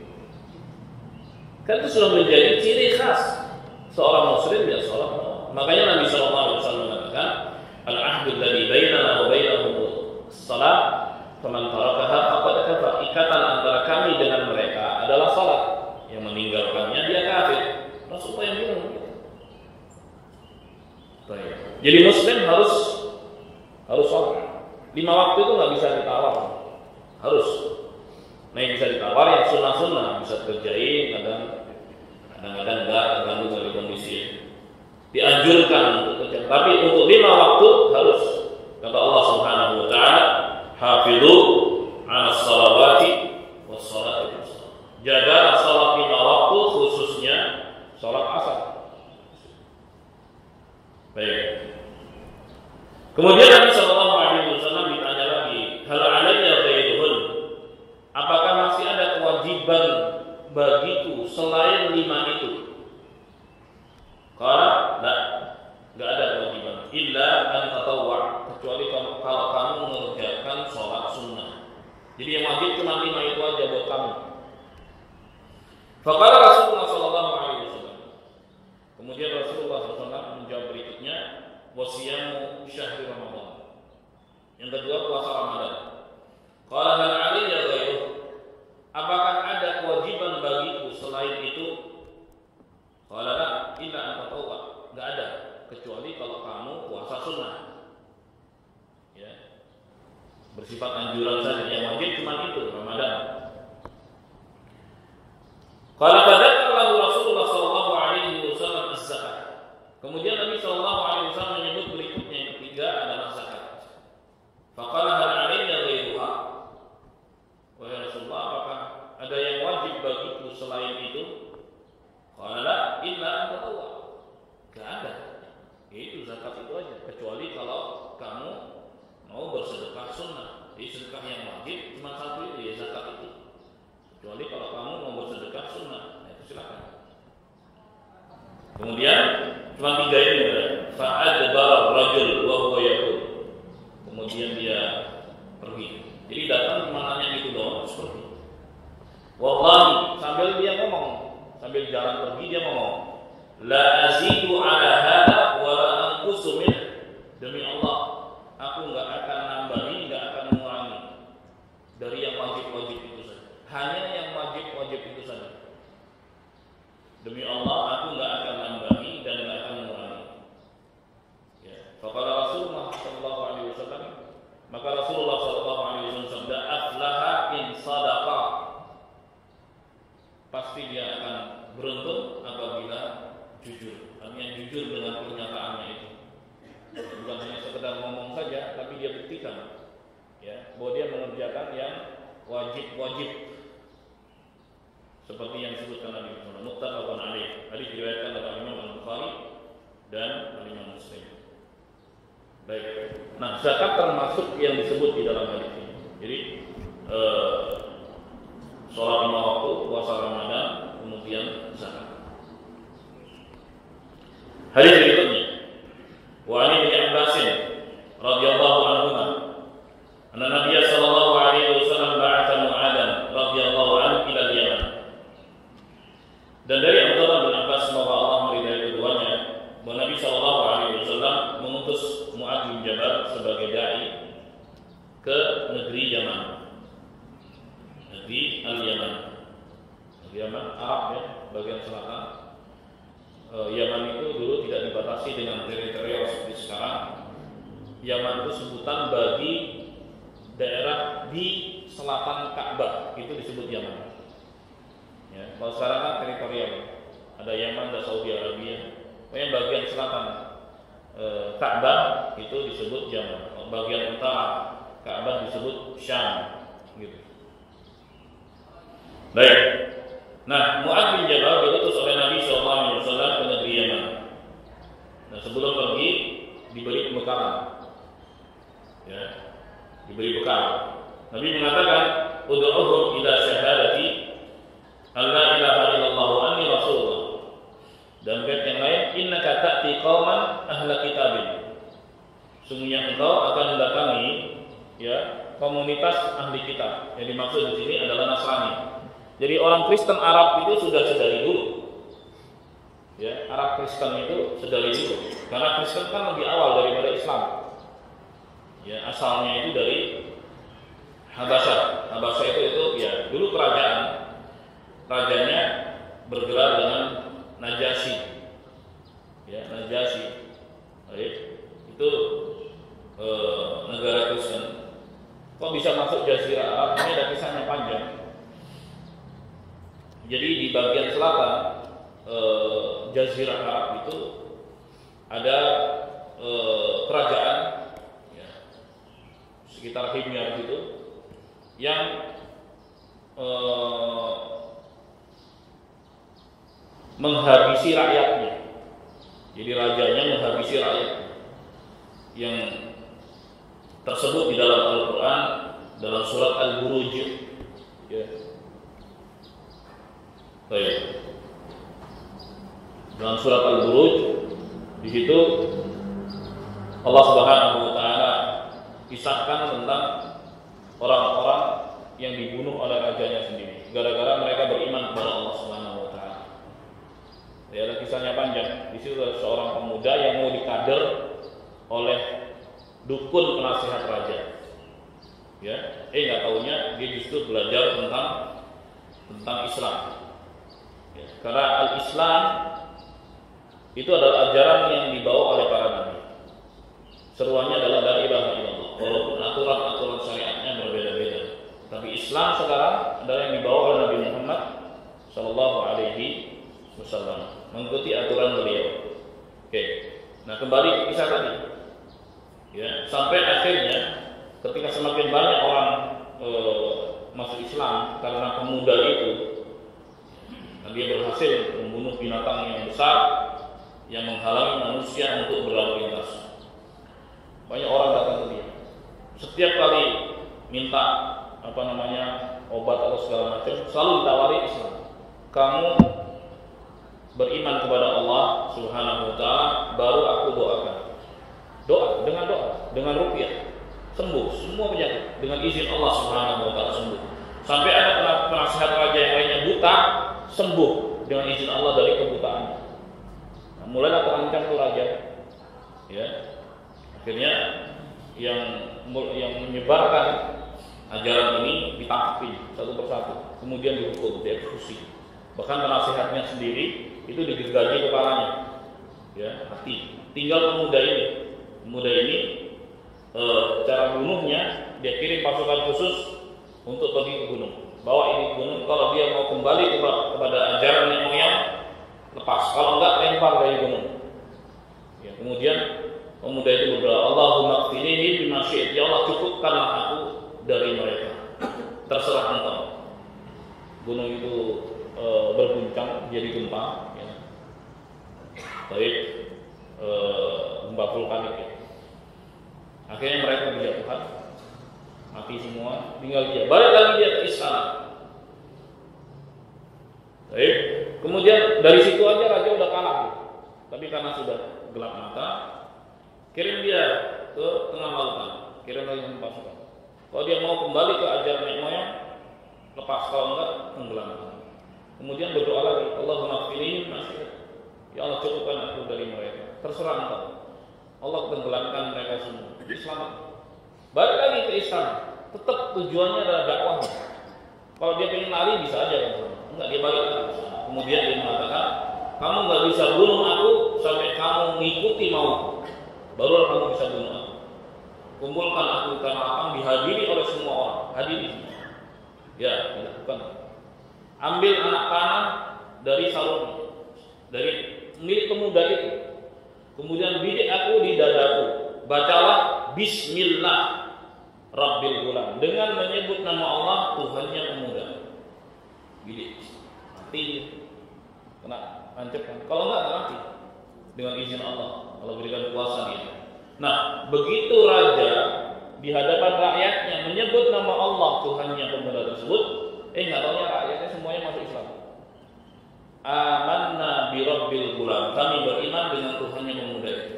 Kan itu sudah menjadi ciri khas seorang Muslim dia sholat. Makanya Nabi SAW mengatakan, al-ahdu alladhi bainana wa bainahum as-salat, faman tarakaha faqad kafara. Ikatan antara kami dengan mereka adalah salat. Yang meninggalkannya dia kafir. Rasulullah yang bilang begitu. Jadi Muslim harus sholat. 5 waktu itu nggak bisa ditawar. Harus. Nah yang bisa ditawar yang sunnah-sunnah bisa kerjain, kadang-kadang enggak, tergantung dari kondisi. Dianjurkan untuk kerja. Tapi untuk 5 waktu harus. Kata Allah Subhanahu wa taala, "Hafizu 'alas shalawati was shalati wusta." Jaga salat 5 waktu, khususnya salat asar. Baik. Kemudian Nabi sallallahu alaihi wasallam ditanya lagi, "Hal 'alayya ghairuhun?" Apakah masih ada kewajiban bagiku selain 5 itu? Qala, enggak ada kewajiban. Illa an tatawwa, kecuali kalau kamu mengerjakan salat sunnah. Jadi yang wajib cuma 5 itu aja buat kamu. Faqala Rasulullah sallallahu alaihi wasallam. Kemudian Rasulullah SAW menjawab berikutnya, wasiyamu syahri Ramadan. Yang kedua puasa Ramadan. Qala hal 'alayya ghairuh? Apakah ada kewajiban bagiku selain itu? Qala la illa an tatawwa. Enggak ada kecuali kalau kamu puasa sunnah. Ya. Bersifat anjuran saja, yang wajib cuma itu Ramadan. Qala fadzakara Rasulullah sallallahu alaihi wasallam az-zakat. Kemudian Nabi sallallahu alaihi wasallam menyebut berikutnya yang ketiga adalah zakat. Faqala hal 'alayya ghairuha? Wahai Rasulullah, apakah ada yang wajib bagiku selain itu? Qala la illa an tatawwa. Enggak ada. Itu zakat itu aja, kecuali kalau kamu mau bersedekah sunnah. Jadi sedekah yang wajib cuma satu itu, ya zakat itu. Kecuali kalau kamu mau bersedekah sunnah, nah itu silakan. Kemudian cuma 3 ini, fa'adbara rajul wa huwa yaqul. Kemudian dia pergi. Jadi datang cuma nanya gitu doang, terus pergi. Wallahi, sambil dia ngomong, sambil jalan pergi dia ngomong, la azidu ala hada wa la anqusu min. Demi Allah, aku enggak akan nambahi, enggak akan mengurangi dari yang wajib-wajib itu saja. Hanya yang wajib-wajib itu saja. Demi Allah, aku enggak akan nambahi dan enggak akan mengurangi. Ya, faqala Rasulullah sallallahu alaihi wasallam, maka Rasulullah sallallahu alaihi wasallam sabda, aflaha in sadaqa. Pasti dia akan beruntung apabila jujur. Artinya jujur dengan pernyataannya itu. Bukan hanya sekedar ngomong saja, tapi dia buktikan, ya, bahwa dia mengerjakan yang wajib-wajib. Seperti yang disebutkan Nabi Muhammad muttafaqun alaih. Hadis diriwayatkan oleh Imam Al-Bukhari dan Imam Muslim. Baik. Nah, zakat termasuk yang disebut di dalam hadis ini. Jadi sholat 5 waktu, puasa Ramadan, kemudian zakat. Hadis berikutnya, wa an Ibnu Abbas radhiyallahu anhu, anna Nabiy sallallahu alaihi wasallam ba'atha Mu'adhan radhiyallahu anhu ila Yaman. Dan dari Abdullah bin Abbas, semoga Allah meridai keduanya, bahwa Nabi sallallahu alaihi wasallam mengutus Mu'adz bin Jabal sebagai dai ke negeri Yaman. Negeri Al-Yaman. Yaman Arab, ya, bagian selatan. Yaman itu dulu tidak dibatasi dengan teritorial seperti sekarang. Yaman itu sebutan bagi daerah di selatan Ka'bah, itu disebut Yaman. Ya, kalau sekarang kan teritorial. Ada Yaman, ada Saudi Arabia. Yang bagian selatan Ka'bah itu disebut Yaman, bagian utara Ka'bah disebut Syam, gitu. Baik. Nah, Mu'adz bin Jabal diutus oleh Nabi SAW ke negeri Yaman. Nah, sebelum pergi diberi pembekalan, ya, diberi bekal. Nabi mengatakan, "Ud'uhum ila syahadati alla ilaha illallah wa anni rasulullah." Dan ayat yang lain, "Innaka ta'ti qauman ahla kitabin." Sungguhnya engkau akan mendatangi, ya, komunitas ahli kitab. Yang dimaksud di sini adalah Nasrani. Jadi orang Kristen Arab itu sudah sedari dulu. Ya, Arab Kristen itu sedari dulu. Karena Kristen kan lebih awal daripada Islam. Ya, asalnya itu dari Habasyah. Habasyah itu ya dulu kerajaan. Rajanya bergelar dengan Najasyi. Ya, Najasyi. Baik. Itu negara Kristen. Kok bisa masuk Jazirah Arab? Ini ada kisahnya panjang. Jadi di bagian selatan Jazirah Arab itu ada kerajaan, ya, sekitar Himyar gitu, yang menghabisi rakyatnya. Jadi rajanya menghabisi rakyatnya, yang tersebut di dalam Al-Quran dalam surat Al-Buruj, ya. Baik. Dalam surat Al-Buruj di situ Allah Subhanahu wa taala kisahkan tentang orang-orang yang dibunuh oleh rajanya sendiri gara-gara mereka beriman kepada Allah Subhanahu wa taala. Ya, ada kisahnya panjang. Di situ ada seorang pemuda yang mau dikader oleh dukun penasihat raja. Ya, enggak taunya dia justru belajar tentang Islam. Ya, karena Al-Islam itu adalah ajaran yang dibawa oleh para nabi. Seruannya adalah la ilaha illallah. Walaupun aturan-aturan syariatnya berbeda-beda, tapi Islam sekarang adalah yang dibawa oleh Nabi Muhammad sallallahu alaihi wasallam, mengikuti aturan beliau. Oke. Nah, kembali ke kisah tadi. Ya, sampai akhirnya ketika semakin banyak orang masuk Islam karena pemuda itu, dia berhasil membunuh binatang yang besar yang menghalangi manusia untuk berlalu lintas. Banyak orang datang ke dia. Setiap kali minta obat atau segala macam, selalu ditawari Islam. Kamu beriman kepada Allah Subhanahu wa taala, baru aku doakan. Dengan ruqyah, sembuh semua penyakit dengan izin Allah Subhanahu wa taala, sembuh. Sampai ada penasihat raja yang lainnya buta, sembuh dengan izin Allah dari kebutaan. Nah, mulailah terancam tuh raja. Ya. Akhirnya yang menyebarkan ajaran ini ditangkap satu persatu, kemudian dihukum, dieksekusi. Bahkan penasihatnya sendiri itu digergaji kepalanya. Ya, mati. Tinggal pemuda ini cara bunuhnya dia kirim pasukan khusus untuk pergi ke gunung. Bawa ini ke gunung, kalau dia mau kembali kepada ajaran nenek moyang, lepas. Kalau enggak, lempar dari gunung. Ya, kemudian pemuda itu berdoa, Allahumma qfinihi bima syi'ta, ya Allah cukupkanlah aku dari mereka. Terserah engkau. Gunung itu berguncang, jadi gempa. Ya. Baik, gempa vulkanik. Ya. Akhirnya mereka berjatuhan, mati semua, tinggal dia. Balik lagi dia ke istana. Baik. Kemudian dari situ aja raja udah kalah. Tapi karena sudah gelap mata, kirim dia ke tengah lautan, kirim lagi pasukan. Kalau dia mau kembali ke ajaran nenek moyang, lepas. Kalau enggak, tenggelam. Kemudian berdoa lagi, Allahumma qfinihi bima syi'ta, ya Allah cukupkan aku dari mereka. Terserah engkau. Allah tenggelamkan mereka semua. Selamat. Balik lagi ke istana. Tetap tujuannya adalah dakwah. Kalau dia pengen lari bisa aja kan. Enggak, dia balik lagi. Kemudian dia mengatakan, kamu enggak bisa bunuh aku sampai kamu mengikuti mauku. Barulah kamu bisa bunuh aku. Kumpulkan aku di tanah lapang, dihadiri oleh semua orang. Hadiri. Ya, dilakukan. Ambil anak panah dari sarungnya, dari milik pemuda itu. Kemudian bidik aku di dadaku. Bacalah Bismillah Rabbil Gulam, dengan menyebut nama Allah Tuhannya pemuda. Bidik mati, kena ancam kan? Kalau enggak mati dengan izin Allah, kalau berikan kuasa gitu. Nah, begitu raja di hadapan rakyatnya menyebut nama Allah Tuhannya pemuda tersebut, nggak taunya rakyatnya semuanya masuk Islam. Amanna bi Rabbil Gulam, kami beriman dengan Tuhannya pemuda itu.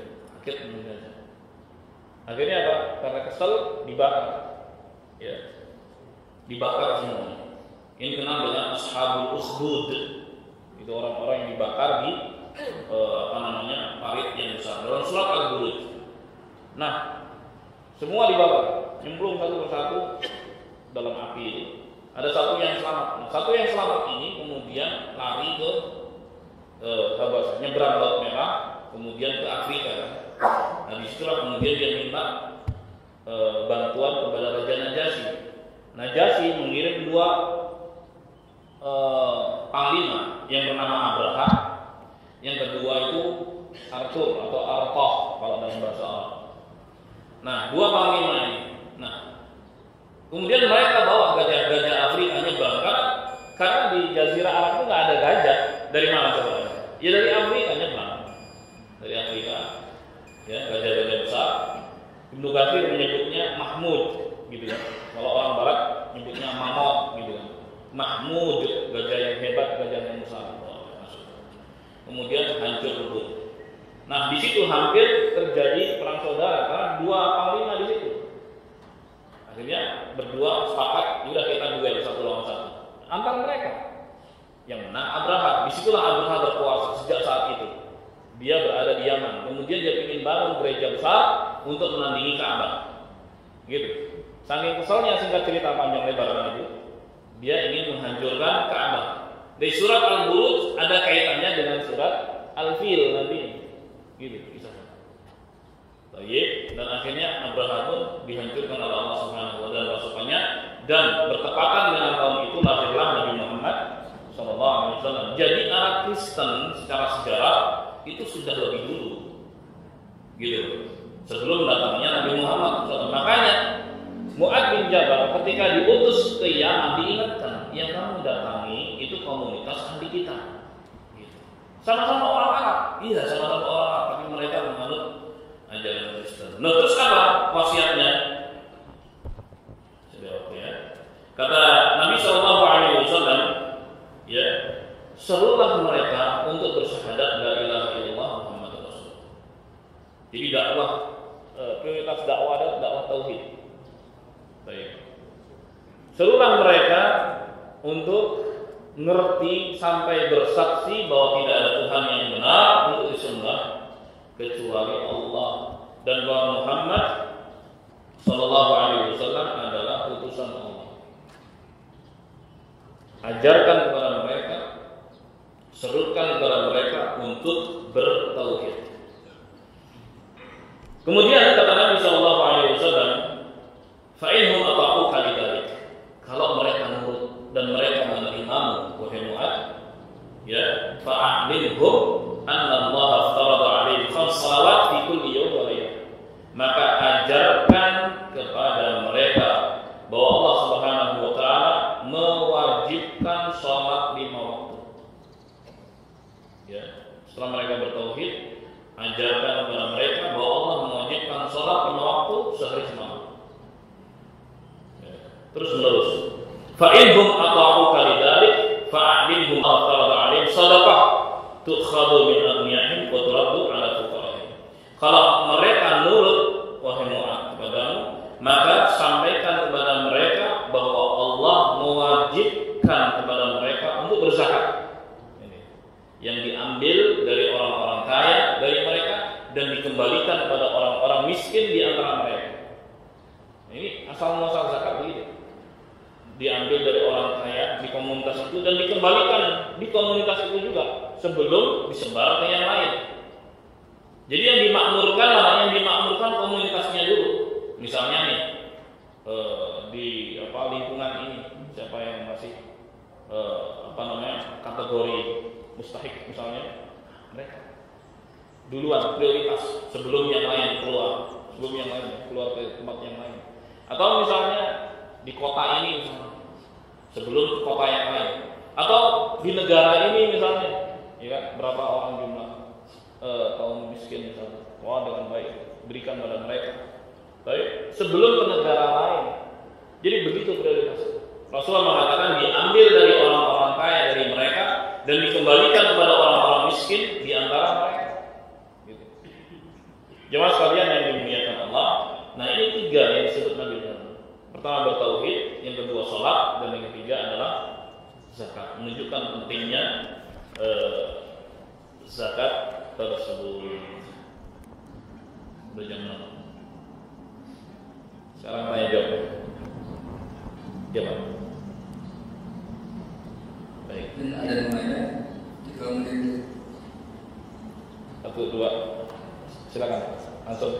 Akhirnya apa? Karena kesel dibakar. Ya. Dibakar semua. Ini kenal dengan Ashabul Ukhdud. Itu orang-orang yang dibakar di parit yang besar. Dalam surat Al-Buruj. Nah, semua dibakar, nyemplung satu persatu dalam api. Ada satu yang selamat. Nah, satu yang selamat ini kemudian lari ke Habasah, nyebrang Laut Merah, kemudian ke Afrika. Nah, disitulah kemudian dia minta bantuan kepada Raja Najasyi. Najasyi mengirim dua panglima yang bernama Abraha, yang kedua itu Arthur atau Artoh kalau dalam bahasa Arab. Nah, dua panglima ini. Nah, kemudian mereka bawa gajah-gajah Afrika berangkat karena di Jazirah Arab itu nggak ada gajah. Dari mana coba? Ya dari Afrika nyebrang. Dari Afrika, ya gajah-gajah besar. Ibnu Katsir menyebutnya Mahmud, gitu ya. Kalau orang Barat menyebutnya Mamot, gitu kan. Mahmud, gajah yang hebat, gajah yang besar. Kemudian hancur lebur. Nah, di situ hampir terjadi perang saudara karena dua panglima di situ. Akhirnya berdua sepakat, udah kita duel satu lawan satu. Antara mereka yang menang Abraha. Disitulah Abraha berkuasa sejak saat itu. Dia berada di Yaman. Kemudian dia ingin bangun gereja besar untuk menandingi Ka'bah. Gitu. Saking keselnya, singkat cerita panjang lebar itu, dia ingin menghancurkan Ka'bah. Di surat Al-Buruj ada kaitannya dengan surat Al-Fil nanti. Gitu, bisa. Baik, dan akhirnya Abraha pun dihancurkan oleh Allah Subhanahu wa taala pasukannya, dan bertepatan dengan tahun itu lahirlah Nabi Muhammad sallallahu alaihi wasallam. Jadi arah Kristen secara sejarah itu sudah lebih dulu. Gitu. Sebelum datangnya Nabi Muhammad SAW. Makanya Mu'adz bin Jabal ketika diutus ke Yaman diingatkan, yang kamu datangi itu komunitas ahli kita. Gitu. Sama-sama orang Arab. Iya, sama-sama orang Arab, tapi mereka menganut ajaran Kristen. Nah, terus apa wasiatnya? Sudah oke ya. Kata Nabi SAW, ya, serulah mereka untuk bersyahadat la ilaha illallah Muhammadur Rasulullah. Jadi dakwah, prioritas dakwah adalah dakwah tauhid. Baik. Serulah mereka untuk ngerti sampai bersaksi bahwa tidak ada Tuhan yang benar untuk disembah kecuali Allah, dan bahwa Muhammad sallallahu alaihi wasallam adalah utusan Allah. Ajarkan kepada mereka, serukan kepada mereka untuk bertauhid. Kemudian kata Nabi sallallahu alaihi wasallam, fa inhum ata'uka lidzalik. Kalau mereka nurut dan mereka menerimamu wahai Mu'adz, ya, fa'alimhum anna Allah farada 'alaihim khams shalawat fi kulli yawm wa laylah. Maka ajarkan kepada mereka bahwa Allah Subhanahu wa taala mewajibkan salat 5 waktu. Ya, setelah mereka bertauhid, ajarkan kepada mereka bahwa Allah mewajibkan salat 5 waktu sehari semalam. Ya, terus menerus. Fa inhum ata'uka lidzalik fa'alimhum farada 'alaihim shadaqah tu'khadhu min aghniyahim wa turaddu 'ala fuqara'ihim. Kalau mereka nurut wahai Mu'adz kepadamu, maka sampaikan kepada mereka bahwa Allah mewajibkan kepada mereka untuk berzakat. Ini yang diambil dari orang-orang kaya dari mereka dan dikembalikan kepada orang-orang miskin di antara mereka. Ini asal muasal zakat begitu. Diambil dari orang kaya di komunitas itu dan dikembalikan di komunitas itu juga sebelum disebar ke yang lain. Jadi yang dimakmurkan yang dimakmurkan komunitasnya dulu. Misalnya nih di lingkungan ini siapa yang masih kategori mustahik misalnya mereka. duluan, prioritas sebelum yang lain keluar ke tempat yang lain. Atau misalnya di kota ini misalnya, sebelum kota yang lain. Atau di negara ini misalnya, ya kan, berapa orang jumlah kaum miskin misalnya, dengan baik berikan pada mereka. Baik, sebelum ke negara lain. Jadi begitu prioritas. Rasulullah mengatakan diambil dari orang-orang kaya dari mereka dan dikembalikan kepada orang-orang miskin di antara mereka. Gitu. Jemaah sekalian yang dimuliakan Allah, nah ini 3 yang disebut Nabi Muhammad. Pertama bertauhid, yang kedua sholat, dan yang ketiga adalah zakat. Menunjukkan pentingnya zakat tersebut. Berjamaah. Sekarang tanya jawab. Jawab. Baik. Ada yang lain? 3 menit. 1, 2. Silakan. Langsung.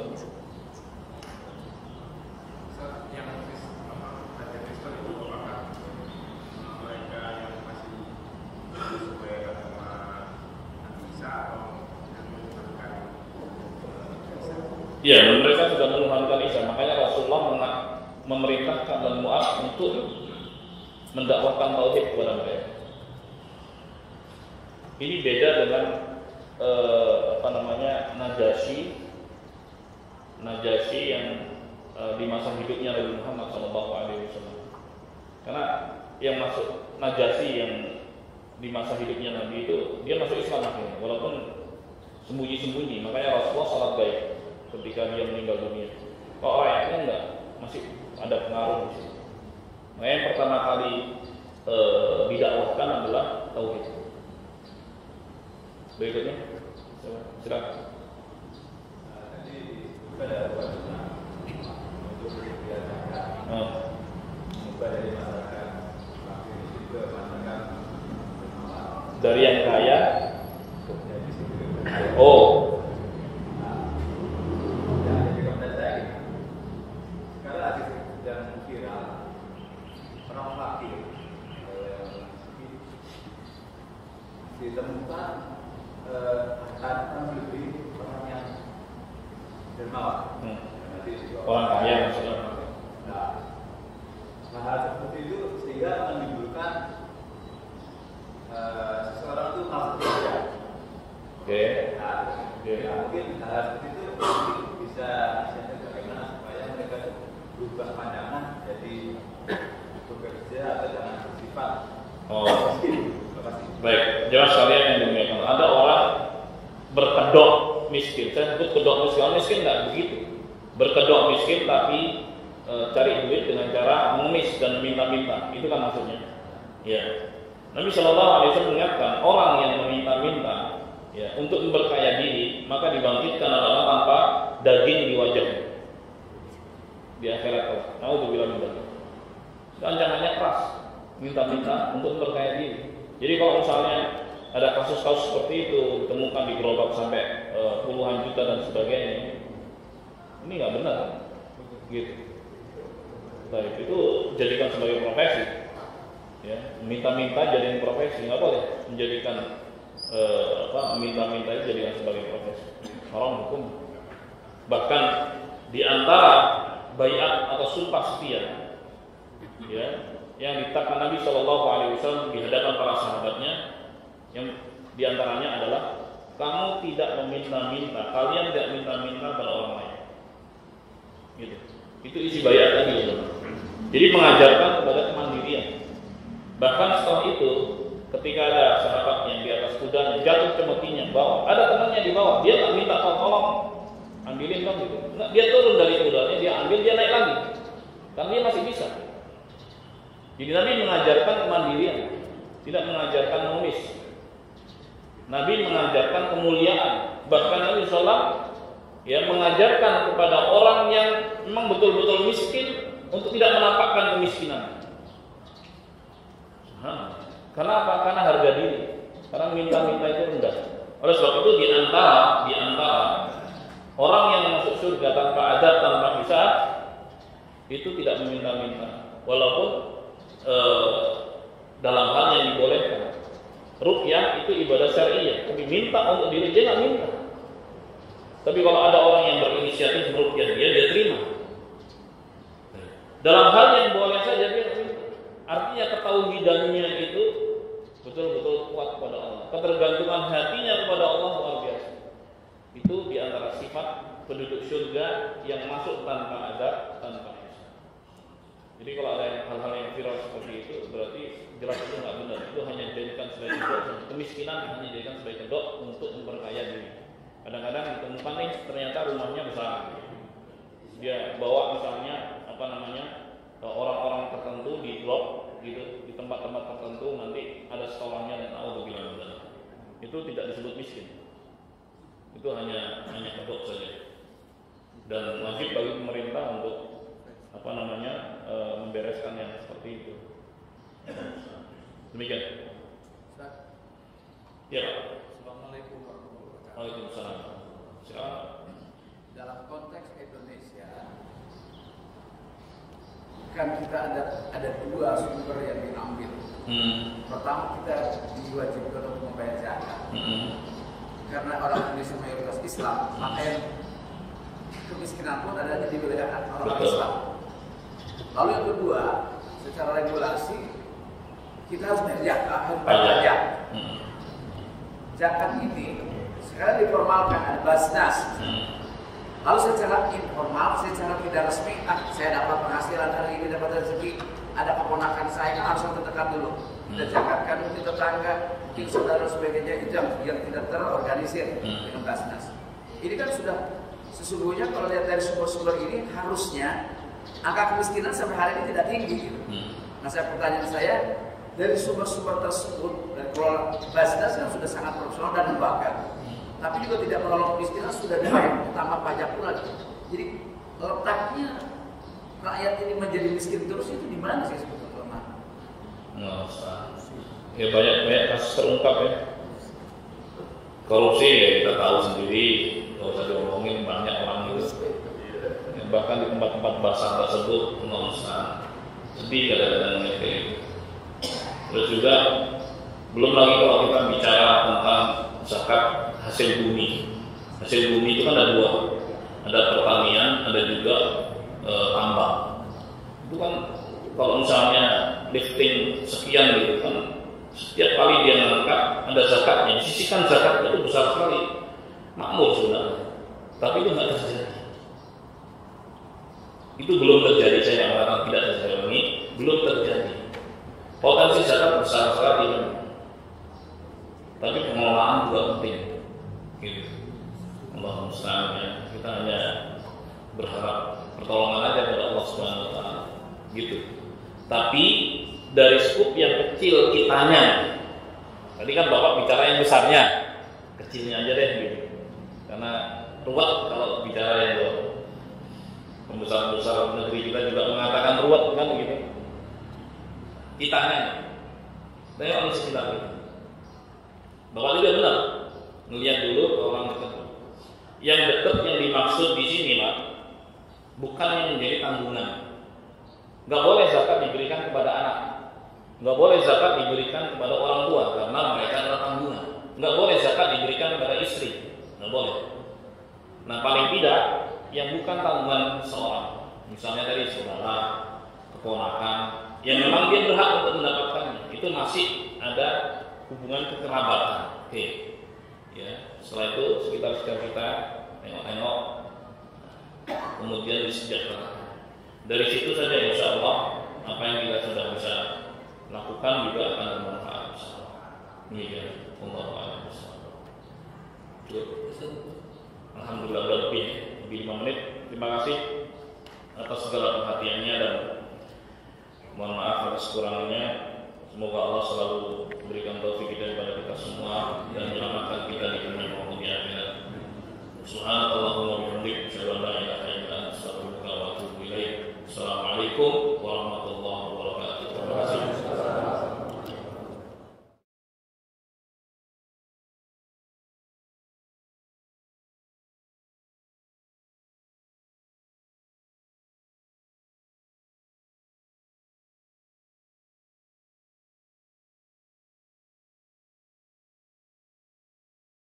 Ya, mereka sudah menuhankan Isa. Makanya Rasulullah memerintahkan dan Mu'adz untuk mendakwahkan tauhid kepada mereka. Ini beda dengan Najasyi yang di masa hidupnya Nabi Muhammad SAW. Karena yang masuk Najasyi yang di masa hidupnya Nabi itu dia masuk Islam akhirnya, walaupun sembunyi-sembunyi. Makanya Rasulullah salat baik ketika dia meninggal dunia. Kalau rakyatnya enggak, masih ada pengaruh di situ. Nah, yang pertama kali didakwahkan adalah tauhid. Berikutnya, silakan. Tadi pada wajibnya untuk dibiasakan ubah dari masyarakat laki juga masyarakat dari yang kaya. Oh. ditemukan akan lebih orang yang dermawan, orang kaya maksudnya. Nah, hal seperti itu sehingga menimbulkan seseorang itu masuk kerja. Oke. Nah, mungkin hal seperti itu bisa bagaimana supaya mereka berubah pandangan jadi bekerja atau jangan bersifat. Oh. Baik, jelas sekalian yang dimuliakan. Ada orang berkedok miskin. Saya sebut kedok miskin. Orang miskin nggak begitu. Berkedok miskin tapi cari duit dengan cara mengemis dan minta-minta. Itu kan maksudnya. Ya. Nabi SAW mengingatkan orang yang meminta-minta, ya, untuk memperkaya diri, maka dibangkitkan adalah tanpa daging di wajahnya di akhirat kelak. Nauzubillah min dzalik. Ancamannya keras, minta-minta untuk memperkaya diri. Jadi kalau misalnya ada kasus-kasus seperti itu ditemukan di gerobak sampai puluhan juta dan sebagainya, ini nggak benar, gitu. Baik, itu jadikan sebagai profesi, ya. Minta-minta jadikan profesi, nggak boleh menjadikan minta-minta itu jadikan sebagai profesi. Haram hukum. Bahkan di antara baiat atau sumpah setia, ya, yang ditetapkan Nabi SAW di hadapan para sahabatnya, yang diantaranya adalah kamu tidak meminta-minta, kalian tidak minta-minta pada orang lain. Gitu. Itu isi baiat tadi. Jadi mengajarkan kepada kemandirian. Bahkan setelah itu, ketika ada sahabat yang di atas kudanya jatuh cemetinya bawah, ada temannya di bawah, dia nggak minta tolong, ambilin dong gitu. Nggak, dia turun dari kudanya, dia ambil, dia naik lagi, kan dia masih bisa. Jadi Nabi mengajarkan kemandirian, tidak mengajarkan mengemis. Nabi mengajarkan kemuliaan. Bahkan Nabi SAW mengajarkan kepada orang yang memang betul-betul miskin untuk tidak menampakkan kemiskinan. Karena apa? Karena harga diri. Karena minta-minta itu rendah. Oleh sebab itu di antara orang yang masuk surga tanpa adab, tanpa hisab, itu tidak meminta-minta. Walaupun dalam hal yang dibolehkan. Ruqyah itu ibadah syariah, tapi minta untuk diri dia nggak minta. Tapi kalau ada orang yang berinisiatif meruqyah dia terima. Dalam hal yang boleh saja dia terima. Artinya ketauhidannya itu betul-betul kuat kepada Allah. Ketergantungan hatinya kepada Allah luar biasa. Itu di antara sifat penduduk surga yang masuk tanpa adab, tanpa hisab. Jadi kalau ada hal-hal yang viral seperti itu, berarti jelas itu nggak benar. Itu hanya dijadikan sebagai kedok. Kemiskinan hanya dijadikan sebagai kedok untuk memperkaya diri. Kadang-kadang ditemukan nih ternyata rumahnya besar. Dia bawa misalnya orang-orang tertentu di blok gitu, di tempat-tempat tertentu nanti ada setorannya dan naudzubillah. Itu tidak disebut miskin. Itu hanya kedok saja. Dan wajib bagi pemerintah untuk membereskan yang seperti itu. Demikian. Ya. Assalamualaikum warahmatullahi wabarakatuh. Waalaikumsalam. Silakan. Dalam konteks Indonesia, kan kita ada dua sumber yang diambil. Pertama, kita diwajibkan untuk membayar zakat. Karena orang Indonesia mayoritas Islam, maka yang kemiskinan pun ada di wilayah orang Islam. Lalu yang kedua, secara regulasi kita harus bayar pajak. Zakat ini sekarang diformalkan ada Basnas. Lalu secara informal, secara tidak resmi, saya dapat penghasilan hari ini, dapat rezeki, ada keponakan saya kan harus terdekat dulu. Kita zakatkan mungkin tetangga, mungkin saudara sebagainya, itu yang tidak terorganisir dengan Basnas. Ini kan sudah sesungguhnya kalau lihat dari sumber-sumber ini harusnya angka kemiskinan sampai hari ini tidak tinggi. Gitu. Nah, pertanyaan saya dari sumber-sumber tersebut dan kelola Basnas yang sudah sangat profesional dan lembaga, tapi juga tidak menolong kemiskinan sudah tambah pajak pula. Jadi letaknya rakyat ini menjadi miskin terus itu di mana sih sebetulnya? Ya banyak kasus terungkap ya. Korupsi ya kita tahu sendiri, kalau usah diomongin banyak orang itu. Ya, bahkan di tempat-tempat basah tersebut sedih kadang-kadang mereka itu. Terus juga belum lagi kalau kita bicara tentang zakat hasil bumi. Hasil bumi itu kan ada dua, ada pertanian, ada juga tambang. Itu kan kalau misalnya lifting sekian gitu kan, setiap kali dia mengangkat ada zakatnya, sisihkan zakatnya itu besar sekali, makmur sebenarnya. Tapi itu nggak terjadi. Itu belum terjadi, saya mengatakan tidak terjadi, belum terjadi. Potensi zakat besar sekali, tapi pengelolaan juga penting. Gitu. Allah musta'an ya. Kita hanya berharap pertolongan aja kepada Allah Subhanahu wa taala. Gitu. Tapi dari skup yang kecil kitanya. Tadi kan Bapak bicara yang besarnya, kecilnya aja deh gitu. Karena ruwet kalau bicara yang luar. Pembesar-pembesar negeri kita juga mengatakan ruwet kan gitu. Kitanya. Tengok di sekitar kita. Bapak juga benar. Melihat dulu ke orang dekat. Yang dekat yang dimaksud di sini, Pak, bukan yang menjadi tanggungan. Nggak boleh zakat diberikan kepada anak. Nggak boleh zakat diberikan kepada orang tua karena mereka adalah tanggungan. Nggak boleh zakat diberikan kepada istri. Nggak boleh. Nah, paling tidak yang bukan tanggungan seorang, misalnya dari saudara, keponakan, yang memang dia berhak untuk mendapatkannya, itu masih ada hubungan kekerabatan. Oke. Ya, setelah itu sekitar kita tengok-tengok, kemudian disejahterakan. Dari situ saja insya Allah apa yang kita sudah bisa lakukan juga akan bermanfaat. Ini ya, Allah. Alhamdulillah sudah lebih 5 menit. Terima kasih atas segala perhatiannya dan mohon maaf atas kurangnya. Semoga Allah selalu berikan taufik kepada kita semua dan menyelamatkan kita di dunia maupun di akhirat. Subhanallahumma wa bihamdihi, asyhadu an la ilaha